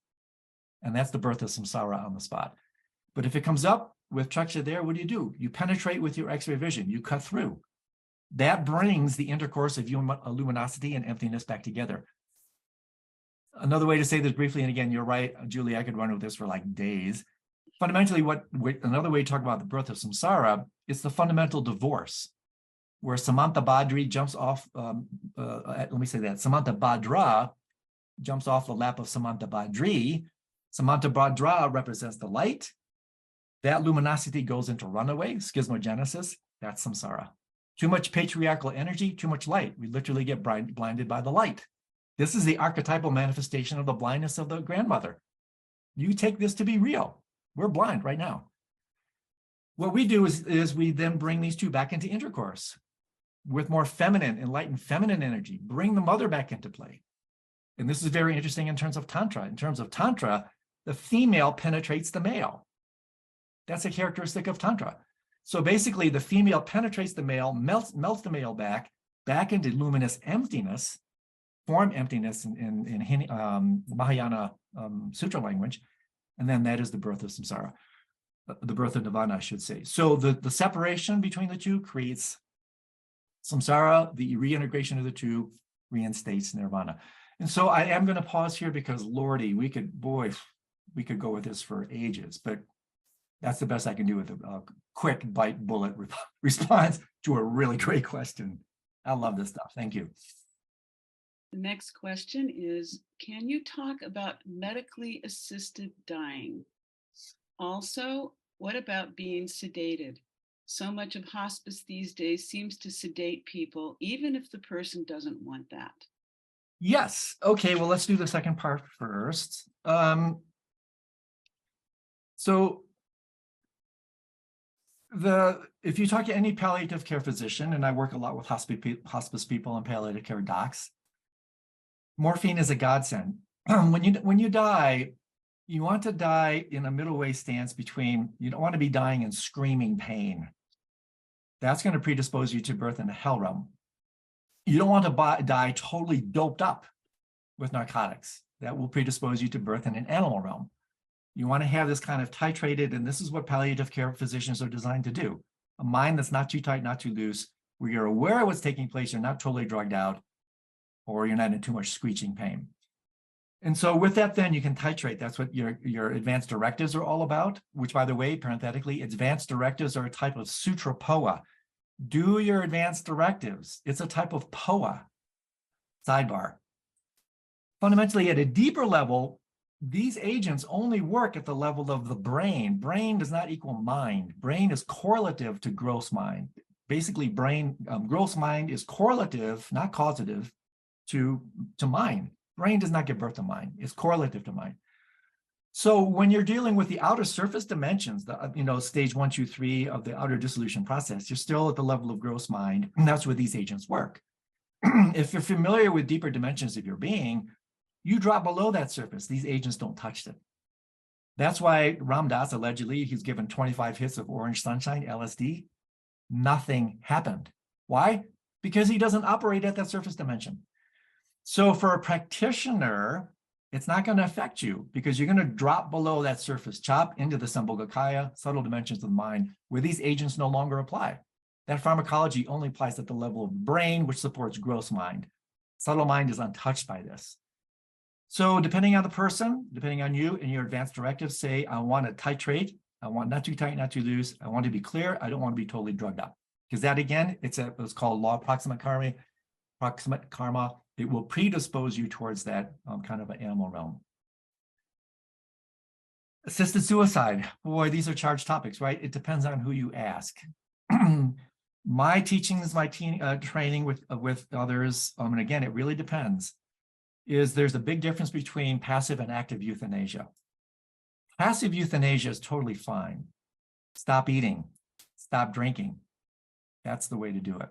And that's the birth of samsara on the spot. But if it comes up with Trekcho there, what do? You penetrate with your X-ray vision, you cut through. That brings the intercourse of luminosity and emptiness back together. Another way to say this briefly, and again, you're right, Julie, I could run with this for like days. Fundamentally, another way to talk about the birth of samsara is the fundamental divorce, where Samanta Badri jumps off, Samanta Badra jumps off the lap of Samanta Badri. Samanta Badra represents the light. That luminosity goes into runaway, schismogenesis, that's samsara. Too much patriarchal energy, too much light. We literally get blinded by the light. This is the archetypal manifestation of the blindness of the grandmother. You take this to be real. We're blind right now. What we do is we then bring these two back into intercourse with more feminine, enlightened feminine energy, bring the mother back into play. And this is very interesting in terms of Tantra. In terms of Tantra, the female penetrates the male. That's a characteristic of Tantra. So basically, the female penetrates the male, melts the male back into luminous emptiness, form emptiness in Mahayana Sutra language, and then that is the birth of samsara, the birth of nirvana, I should say. So the separation between the two creates samsara, the reintegration of the two reinstates nirvana. And so I am going to pause here because, Lordy, we could go with this for ages, but that's the best I can do with a quick bite bullet response to a really great question. I love this stuff. Thank you. The next question is, can you talk about medically assisted dying? Also, what about being sedated? So much of hospice these days seems to sedate people, even if the person doesn't want that. Yes. Okay, well, let's do the second part first. So if you talk to any palliative care physician, and I work a lot with hospice people and palliative care docs, morphine is a godsend. When you die, you want to die in a middle way stance between, you don't want to be dying in screaming pain. That's going to predispose you to birth in the hell realm. You don't want to die totally doped up with narcotics. That will predispose you to birth in an animal realm. You want to have this kind of titrated, and this is what palliative care physicians are designed to do. A mind that's not too tight, not too loose, where you're aware of what's taking place, you're not totally drugged out, or you're not in too much screeching pain. And so with that, then you can titrate. That's what your advanced directives are all about, which, by the way, parenthetically, advanced directives are a type of sutra poa. Do your advanced directives. It's a type of poa. Sidebar. Fundamentally, at a deeper level, these agents only work at the level of the brain. Brain does not equal mind. Brain is correlative to gross mind. Basically, gross mind is correlative, not causative, to mind. Brain does not give birth to mind. It's correlative to mind. So when you're dealing with the outer surface dimensions, stage 1, 2, 3 of the outer dissolution process, you're still at the level of gross mind, and that's where these agents work. If you're familiar with deeper dimensions of your being, you drop below that surface. These agents don't touch it. That's why Ram Dass, allegedly, he's given 25 hits of orange sunshine, LSD. Nothing happened. Why? Because he doesn't operate at that surface dimension. So for a practitioner, it's not going to affect you because you're going to drop below that surface, chop into the Sambhogakaya, subtle dimensions of the mind, where these agents no longer apply. That pharmacology only applies at the level of brain, which supports gross mind. Subtle mind is untouched by this. So depending on the person, depending on you and your advanced directives, say, I want to titrate. I want not too tight, not too loose. I want to be clear. I don't want to be totally drugged up. Because that, again, it's called law of proximate karma. It will predispose you towards that kind of an animal realm. Assisted suicide. Boy, these are charged topics, right? It depends on who you ask. My teachings, my training with others, and again, it really depends, is there's a big difference between passive and active euthanasia. Passive euthanasia is totally fine. Stop eating, stop drinking. That's the way to do it.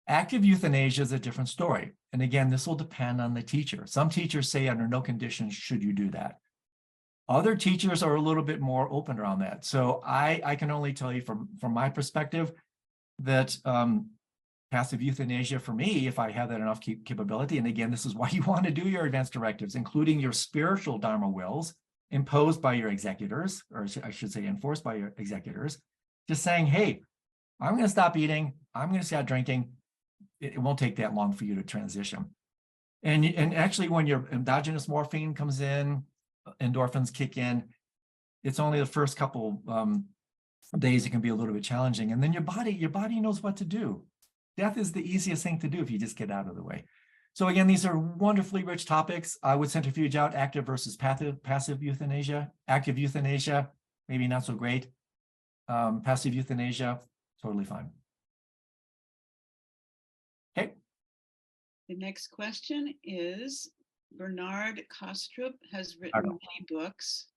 Active euthanasia is a different story. And again, this will depend on the teacher. Some teachers say under no conditions should you do that. Other teachers are a little bit more open around that. So I can only tell you from my perspective that passive euthanasia for me, if I have that enough capability, and again, this is why you want to do your advanced directives, including your spiritual Dharma wills imposed by your executors, or I should say enforced by your executors, just saying, hey, I'm going to stop eating, I'm going to stop drinking. It won't take that long for you to transition. And actually, when your endogenous morphine comes in, endorphins kick in, it's only the first couple days it can be a little bit challenging. And then your body knows what to do. Death is the easiest thing to do if you just get out of the way. So again, these are wonderfully rich topics. I would centrifuge out active versus passive euthanasia. Active euthanasia, maybe not so great. Passive euthanasia, totally fine. Okay. The next question is, Bernard Kastrup has written many books.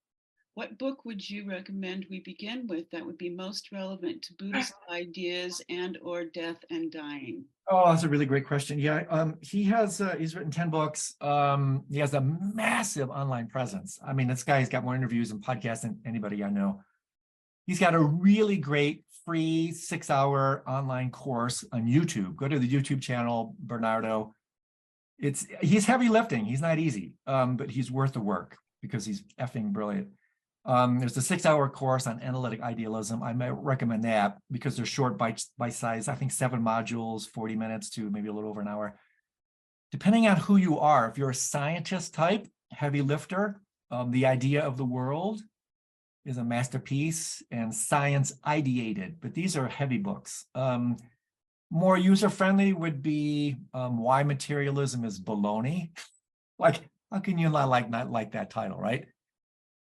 What book would you recommend we begin with that would be most relevant to Buddhist ideas and or death and dying? Oh, that's a really great question. Yeah, he's written 10 books. He has a massive online presence. I mean, this guy's got more interviews and podcasts than anybody I know. He's got a really great free 6-hour online course on YouTube. Go to the YouTube channel, Bernardo. He's heavy lifting. He's not easy, but he's worth the work because he's effing brilliant. There's a 6-hour course on analytic idealism. I might recommend that because they're short bite size. I think 7 modules, 40 minutes to maybe a little over an hour. Depending on who you are, if you're a scientist type, heavy lifter, The Idea of the World is a masterpiece, and Science Ideated, but these are heavy books. More user-friendly would be why materialism is baloney. Like, how can you not like that title, right?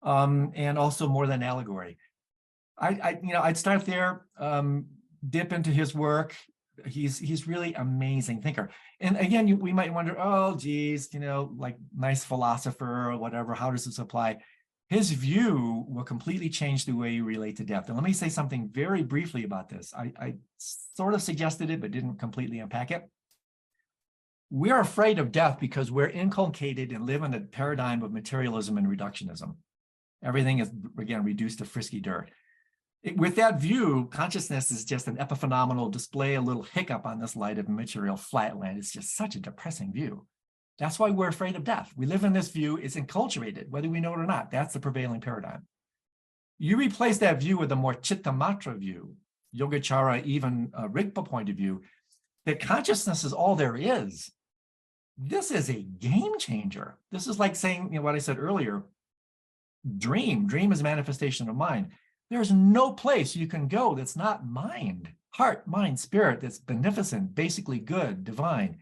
And also more than allegory. I'd start there, dip into his work. He's really amazing thinker. And again, we might wonder, oh, geez, like nice philosopher or whatever, how does this apply? His view will completely change the way you relate to death. And let me say something very briefly about this. I sort of suggested it, but didn't completely unpack it. We're afraid of death because we're inculcated and live in a paradigm of materialism and reductionism. Everything is, again, reduced to frisky dirt. With that view, consciousness is just an epiphenomenal display, a little hiccup on this light of material flatland. It's just such a depressing view. That's why we're afraid of death. We live in this view. It's enculturated, whether we know it or not. That's the prevailing paradigm. You replace that view with a more Chittamatra view, Yogacara, even a Rigpa point of view, that consciousness is all there is. This is a game changer. This is like saying, what I said earlier, dream is a manifestation of mind. There's no place you can go that's not mind, heart, mind, spirit, that's beneficent, basically good, divine.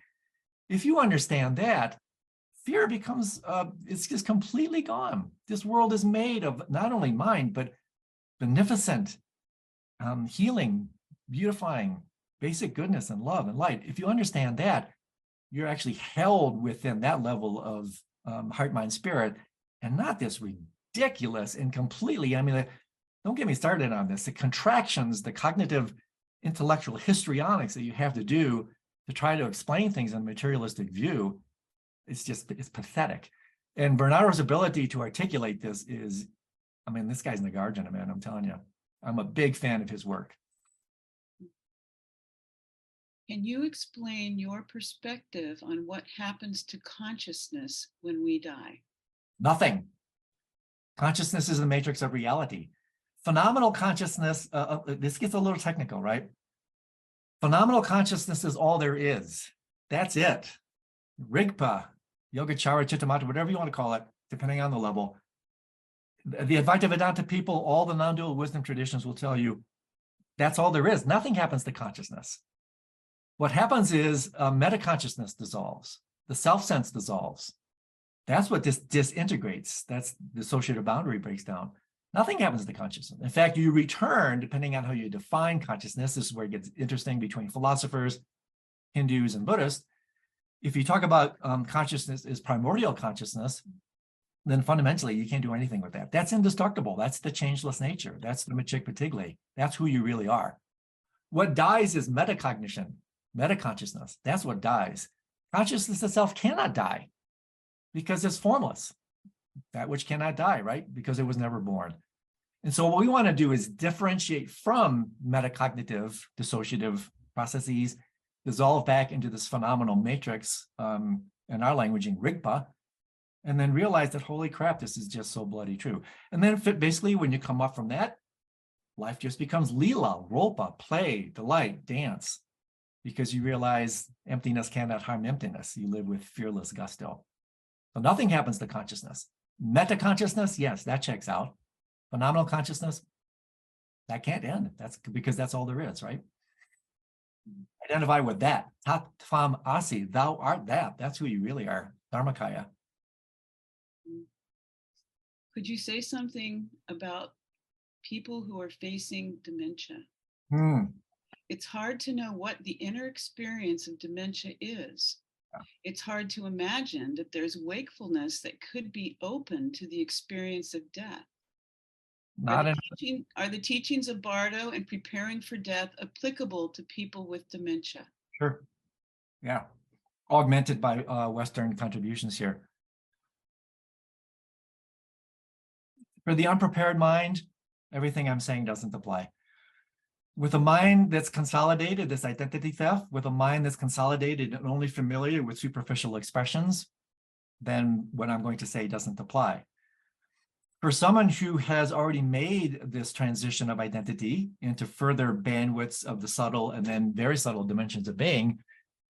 If you understand that, fear becomes, it's just completely gone. This world is made of not only mind, but beneficent, healing, beautifying, basic goodness and love and light. If you understand that, you're actually held within that level of heart, mind, spirit, and not this ridiculous and completely, don't get me started on this. The contractions, the cognitive, intellectual histrionics that you have to do to try to explain things in a materialistic view, it's pathetic. And Bernardo's ability to articulate this is, this guy's Nagarjuna, man, I'm telling you. I'm a big fan of his work. Can you explain your perspective on what happens to consciousness when we die? Nothing. Consciousness is the matrix of reality. Phenomenal consciousness, this gets a little technical, right? Phenomenal consciousness is all there is. That's it. Rigpa, Yogacara, Chittamatra, whatever you want to call it, depending on the level. The Advaita Vedanta people, all the non-dual wisdom traditions will tell you that's all there is. Nothing happens to consciousness. What happens is meta-consciousness dissolves. The self-sense dissolves. That's what disintegrates. That's the associative boundary breaks down. Nothing happens to consciousness. In fact, you return, depending on how you define consciousness. This is where it gets interesting between philosophers, Hindus, and Buddhists. If you talk about consciousness as primordial consciousness, then fundamentally you can't do anything with that. That's indestructible. That's the changeless nature. That's the Machikpatigli. That's who you really are. What dies is metacognition, metaconsciousness. That's what dies. Consciousness itself cannot die because it's formless. That which cannot die, right? Because it was never born. And so what we want to do is differentiate from metacognitive, dissociative processes, dissolve back into this phenomenal matrix, in our language, in Rigpa, and then realize that, holy crap, this is just so bloody true. And then basically when you come up from that, life just becomes lila, ropa, play, delight, dance, because you realize emptiness cannot harm emptiness. You live with fearless gusto. So nothing happens to consciousness. Meta-consciousness, yes, that checks out. Phenomenal consciousness, that can't end. That's because that's all there is, right? Identify with that. Tattvam asi, thou art that. That's who you really are, Dharmakaya. Could you say something about people who are facing dementia? It's hard to know what the inner experience of dementia is. It's hard to imagine that there's wakefulness that could be open to the experience of death. Are the teachings of Bardo and preparing for death applicable to people with dementia? Sure. Yeah. Augmented by Western contributions here. For the unprepared mind, everything I'm saying doesn't apply. With a mind that's consolidated, this identity theft, with a mind that's consolidated and only familiar with superficial expressions, then what I'm going to say doesn't apply. For someone who has already made this transition of identity into further bandwidths of the subtle and then very subtle dimensions of being,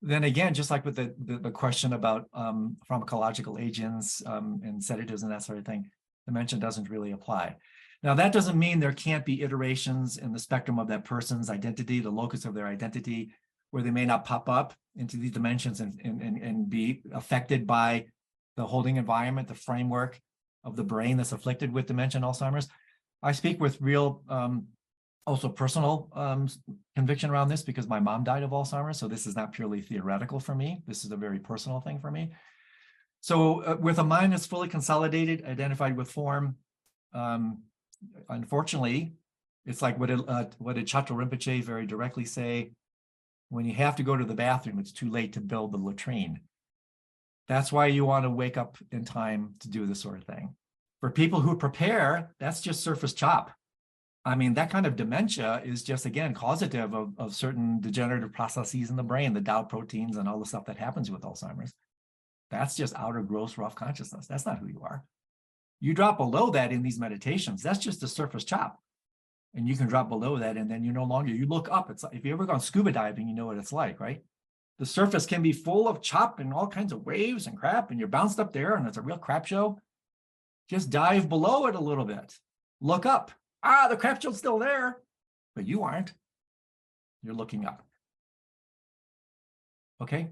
then again, just like with the question about pharmacological agents and sedatives and that sort of thing, dimension doesn't really apply. Now, that doesn't mean there can't be iterations in the spectrum of that person's identity, the locus of their identity, where they may not pop up into these dimensions and be affected by the holding environment, the framework of the brain that's afflicted with dementia and Alzheimer's. I speak with real, also personal conviction around this because my mom died of Alzheimer's. So this is not purely theoretical for me. This is a very personal thing for me. So with a mind that's fully consolidated, identified with form, unfortunately, it's like what did Chato Rinpoche very directly say? When you have to go to the bathroom, it's too late to build the latrine. That's why you want to wake up in time to do this sort of thing. For people who prepare, that's just surface chop. I mean, that kind of dementia is just, again, causative of certain degenerative processes in the brain, the Tau proteins and all the stuff that happens with Alzheimer's. That's just outer gross rough consciousness. That's not who you are. You drop below that in these meditations, that's just a surface chop. And you can drop below that, and then you no longer, you look up. It's like, if you ever gone scuba diving, you know what it's like, right? The surface can be full of chop and all kinds of waves and crap, and you're bounced up there, and it's a real crap show. Just dive below it a little bit. Look up. The crap show's still there, but you aren't. You're looking up. Okay?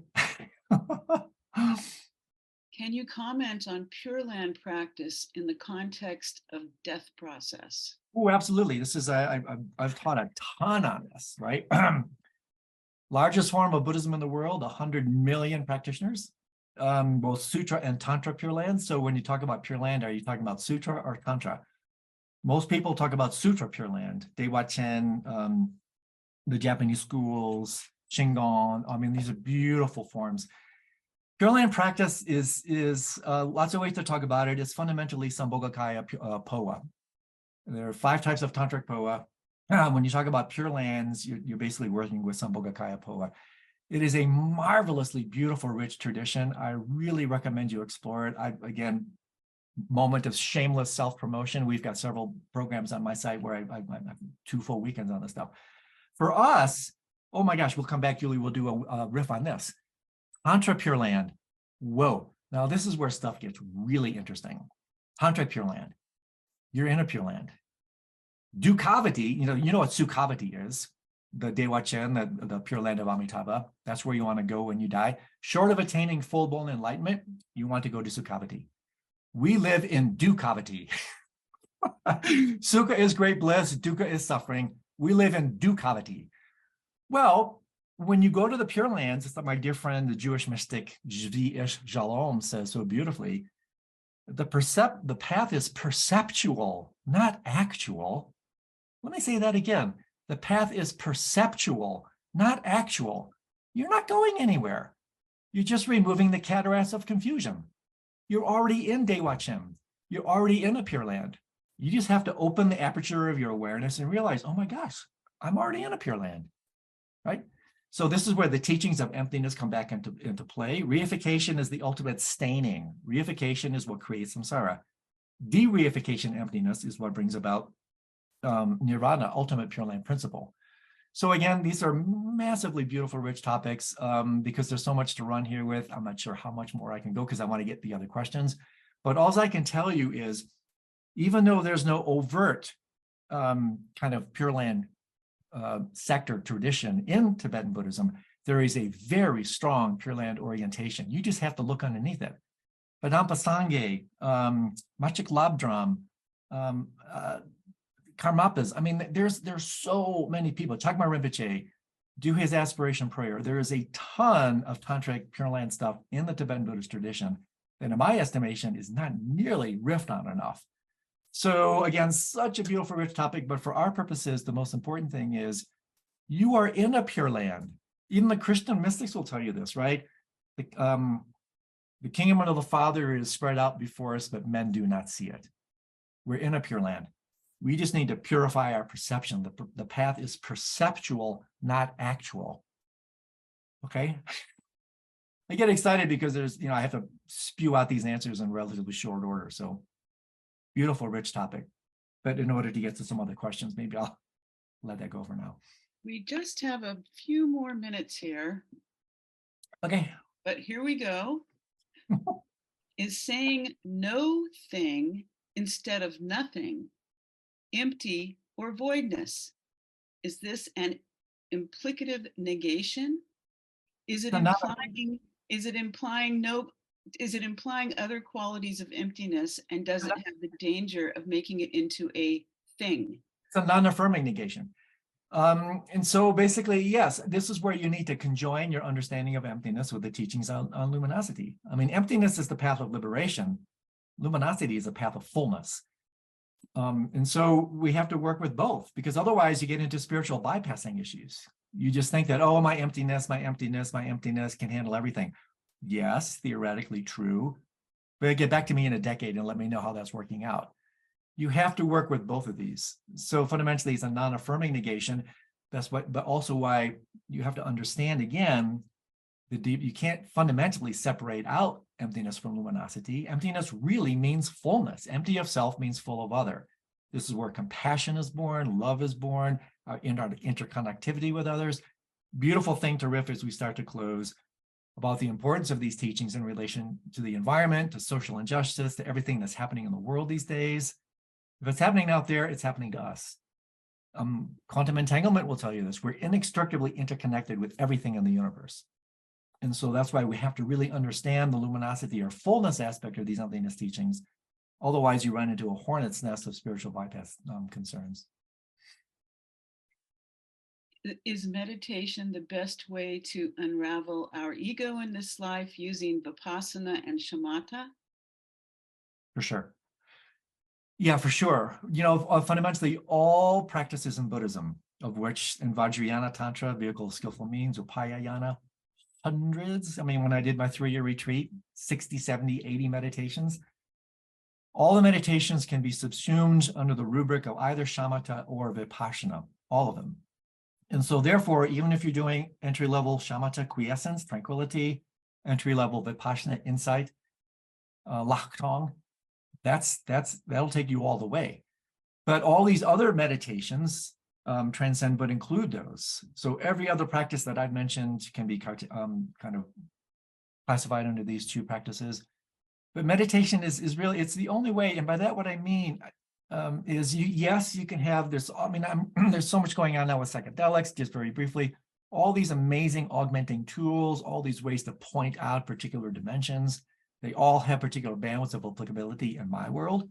Can you comment on Pure Land practice in the context of death process? Oh, absolutely. This is, I've taught a ton on this, right? Largest form of Buddhism in the world, 100 million practitioners, both Sutra and Tantra Pure Land. So when you talk about Pure Land, are you talking about Sutra or Tantra? Most people talk about Sutra Pure Land, Deiwa-chen, the Japanese schools, Shingon. I mean, these are beautiful forms. Pure Land practice is lots of ways to talk about it. It's fundamentally Sambhogakaya Poa. There are 5 types of tantric Poa. When you talk about Pure Lands, you're basically working with Sambhogakaya Poa. It is a marvelously beautiful, rich tradition. I really recommend you explore it. Again, moment of shameless self-promotion. We've got several programs on my site where I have 2 full weekends on this stuff. For us, oh my gosh, we'll come back, Julie, we'll do a riff on this. Tantra Pure Land. Whoa. Now this is where stuff gets really interesting. Tantra Pure Land. You're in a Pure Land. Dukhavati, you know what Sukhavati is, the Deiwa-chen, the Pure Land of Amitabha. That's where you want to go when you die. Short of attaining full-blown enlightenment, you want to go to Sukhavati. We live in Dukhavati. Sukha is great bliss, dukkha is suffering. We live in Dukhavati. Well, when you go to the Pure Lands, it's like my dear friend, the Jewish mystic Zvi Ish Shalom says so beautifully, the path is perceptual, not actual. Let me say that again. The path is perceptual, not actual. You're not going anywhere. You're just removing the cataracts of confusion. You're already in Deiwa-chen. You're already in a Pure Land. You just have to open the aperture of your awareness and realize, oh my gosh, I'm already in a Pure Land, right? So this is where the teachings of emptiness come back into play. Reification is the ultimate staining. Reification is what creates samsara. De-reification, emptiness, is what brings about nirvana, ultimate Pure Land principle. So again, these are massively beautiful, rich topics because there's so much to run here with. I'm not sure how much more I can go because I want to get the other questions. But all I can tell you is, even though there's no overt kind of Pure Land sector tradition in Tibetan Buddhism, there is a very strong Pure Land orientation. You just have to look underneath it. Padampa Sangye, Machik Labdram, Karmapas. I mean, there's so many people. Chakma Rinpoche, do his aspiration prayer. There is a ton of tantric Pure Land stuff in the Tibetan Buddhist tradition that, in my estimation, is not nearly riffed on enough. So again, such a beautiful, rich topic. But for our purposes, the most important thing is you are in a Pure Land. Even the Christian mystics will tell you this, right? The kingdom of the Father is spread out before us, but men do not see it. We're in a Pure Land. We just need to purify our perception. The path is perceptual, not actual. Okay? I get excited because I have to spew out these answers in relatively short order. So beautiful, rich topic. But in order to get to some other questions, maybe I'll let that go for now. We just have a few more minutes here. Okay. But here we go. Is saying no thing instead of nothing empty or voidness? Is this an implicative negation Is it So not implying, is it implying no, is it implying other qualities of emptiness, and does it have the danger of making it into a thing? it's a non-affirming negation. And so basically, yes, this is where you need to conjoin your understanding of emptiness with the teachings on luminosity. I mean, emptiness is the path of liberation. Luminosity is a path of fullness. And so we have to work with both, because otherwise you get into spiritual bypassing issues. You just think that, oh, my emptiness can handle everything. Yes, theoretically true, but get back to me in a decade and let me know how that's working out. You have to work with both of these. So fundamentally, it's a non-affirming negation. That's what, but also why you have to understand again, the deep, you can't fundamentally separate out emptiness from luminosity. Emptiness really means fullness. Empty of self means full of other. This is where compassion is born, love is born, in our interconnectivity with others. Beautiful thing to riff as we start to close about the importance of these teachings in relation to the environment, to social injustice, to everything that's happening in the world these days. If it's happening out there, it's happening to us. Quantum entanglement will tell you this. We're inextricably interconnected with everything in the universe. And so that's why we have to really understand the luminosity or fullness aspect of these emptiness teachings. Otherwise, you run into a hornet's nest of spiritual bypass concerns. Is meditation the best way to unravel our ego in this life using vipassana and shamatha? For sure. Yeah, for sure. You know, fundamentally, all practices in Buddhism, of which in Vajrayana Tantra, vehicle of skillful means, upayayana, hundreds. I mean, when I did my 3-year retreat, 60, 70, 80 meditations, all the meditations can be subsumed under the rubric of either shamatha or vipassana, all of them. And so therefore, even if you're doing entry-level shamatha quiescence, tranquility, entry-level vipassana insight, laktong, that'll take you all the way. But all these other meditations transcend but include those. So every other practice that I've mentioned can be kind of classified under these two practices. But meditation is really, it's the only way. And by that, what I mean is yes, you can have this. I mean, there's so much going on now with psychedelics, just very briefly, all these amazing augmenting tools, all these ways to point out particular dimensions. They all have particular bandwidths of applicability in my world.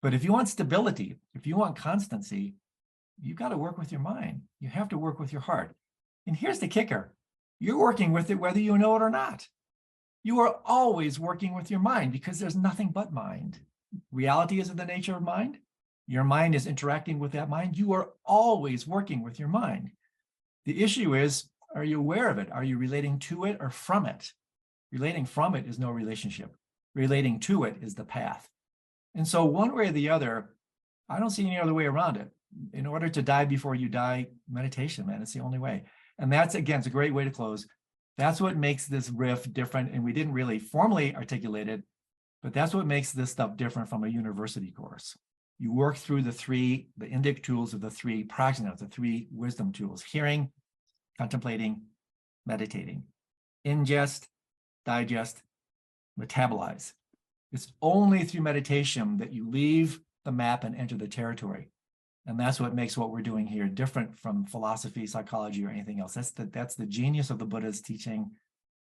But if you want stability, if you want constancy, you've got to work with your mind. You have to work with your heart. And here's the kicker. You're working with it whether you know it or not. You are always working with your mind because there's nothing but mind. Reality is in the nature of mind. Your mind is interacting with that mind. You are always working with your mind. The issue is, are you aware of it? Are you relating to it or from it? Relating from it is no relationship. Relating to it is the path. And so one way or the other, I don't see any other way around it. In order to die before you die, meditation, man, it's the only way. And that's, again, it's a great way to close. That's what makes this riff different. And we didn't really formally articulate it, but that's what makes this stuff different from a university course. You work through the indic tools of the 3 prajna, the 3 wisdom tools: hearing, contemplating, meditating. Ingest, digest, metabolize. It's only through meditation that you leave the map and enter the territory. And that's what makes what we're doing here different from philosophy, psychology, or anything else. That's the genius of the Buddha's teaching,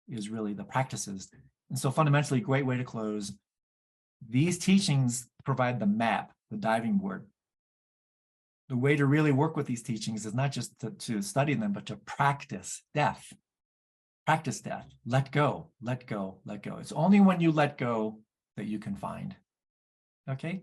is really the practices. And so fundamentally, great way to close. These teachings provide the map, the diving board. The way to really work with these teachings is not just to study them, but to practice death. Practice death. Let go, let go, let go. It's only when you let go that you can find. Okay?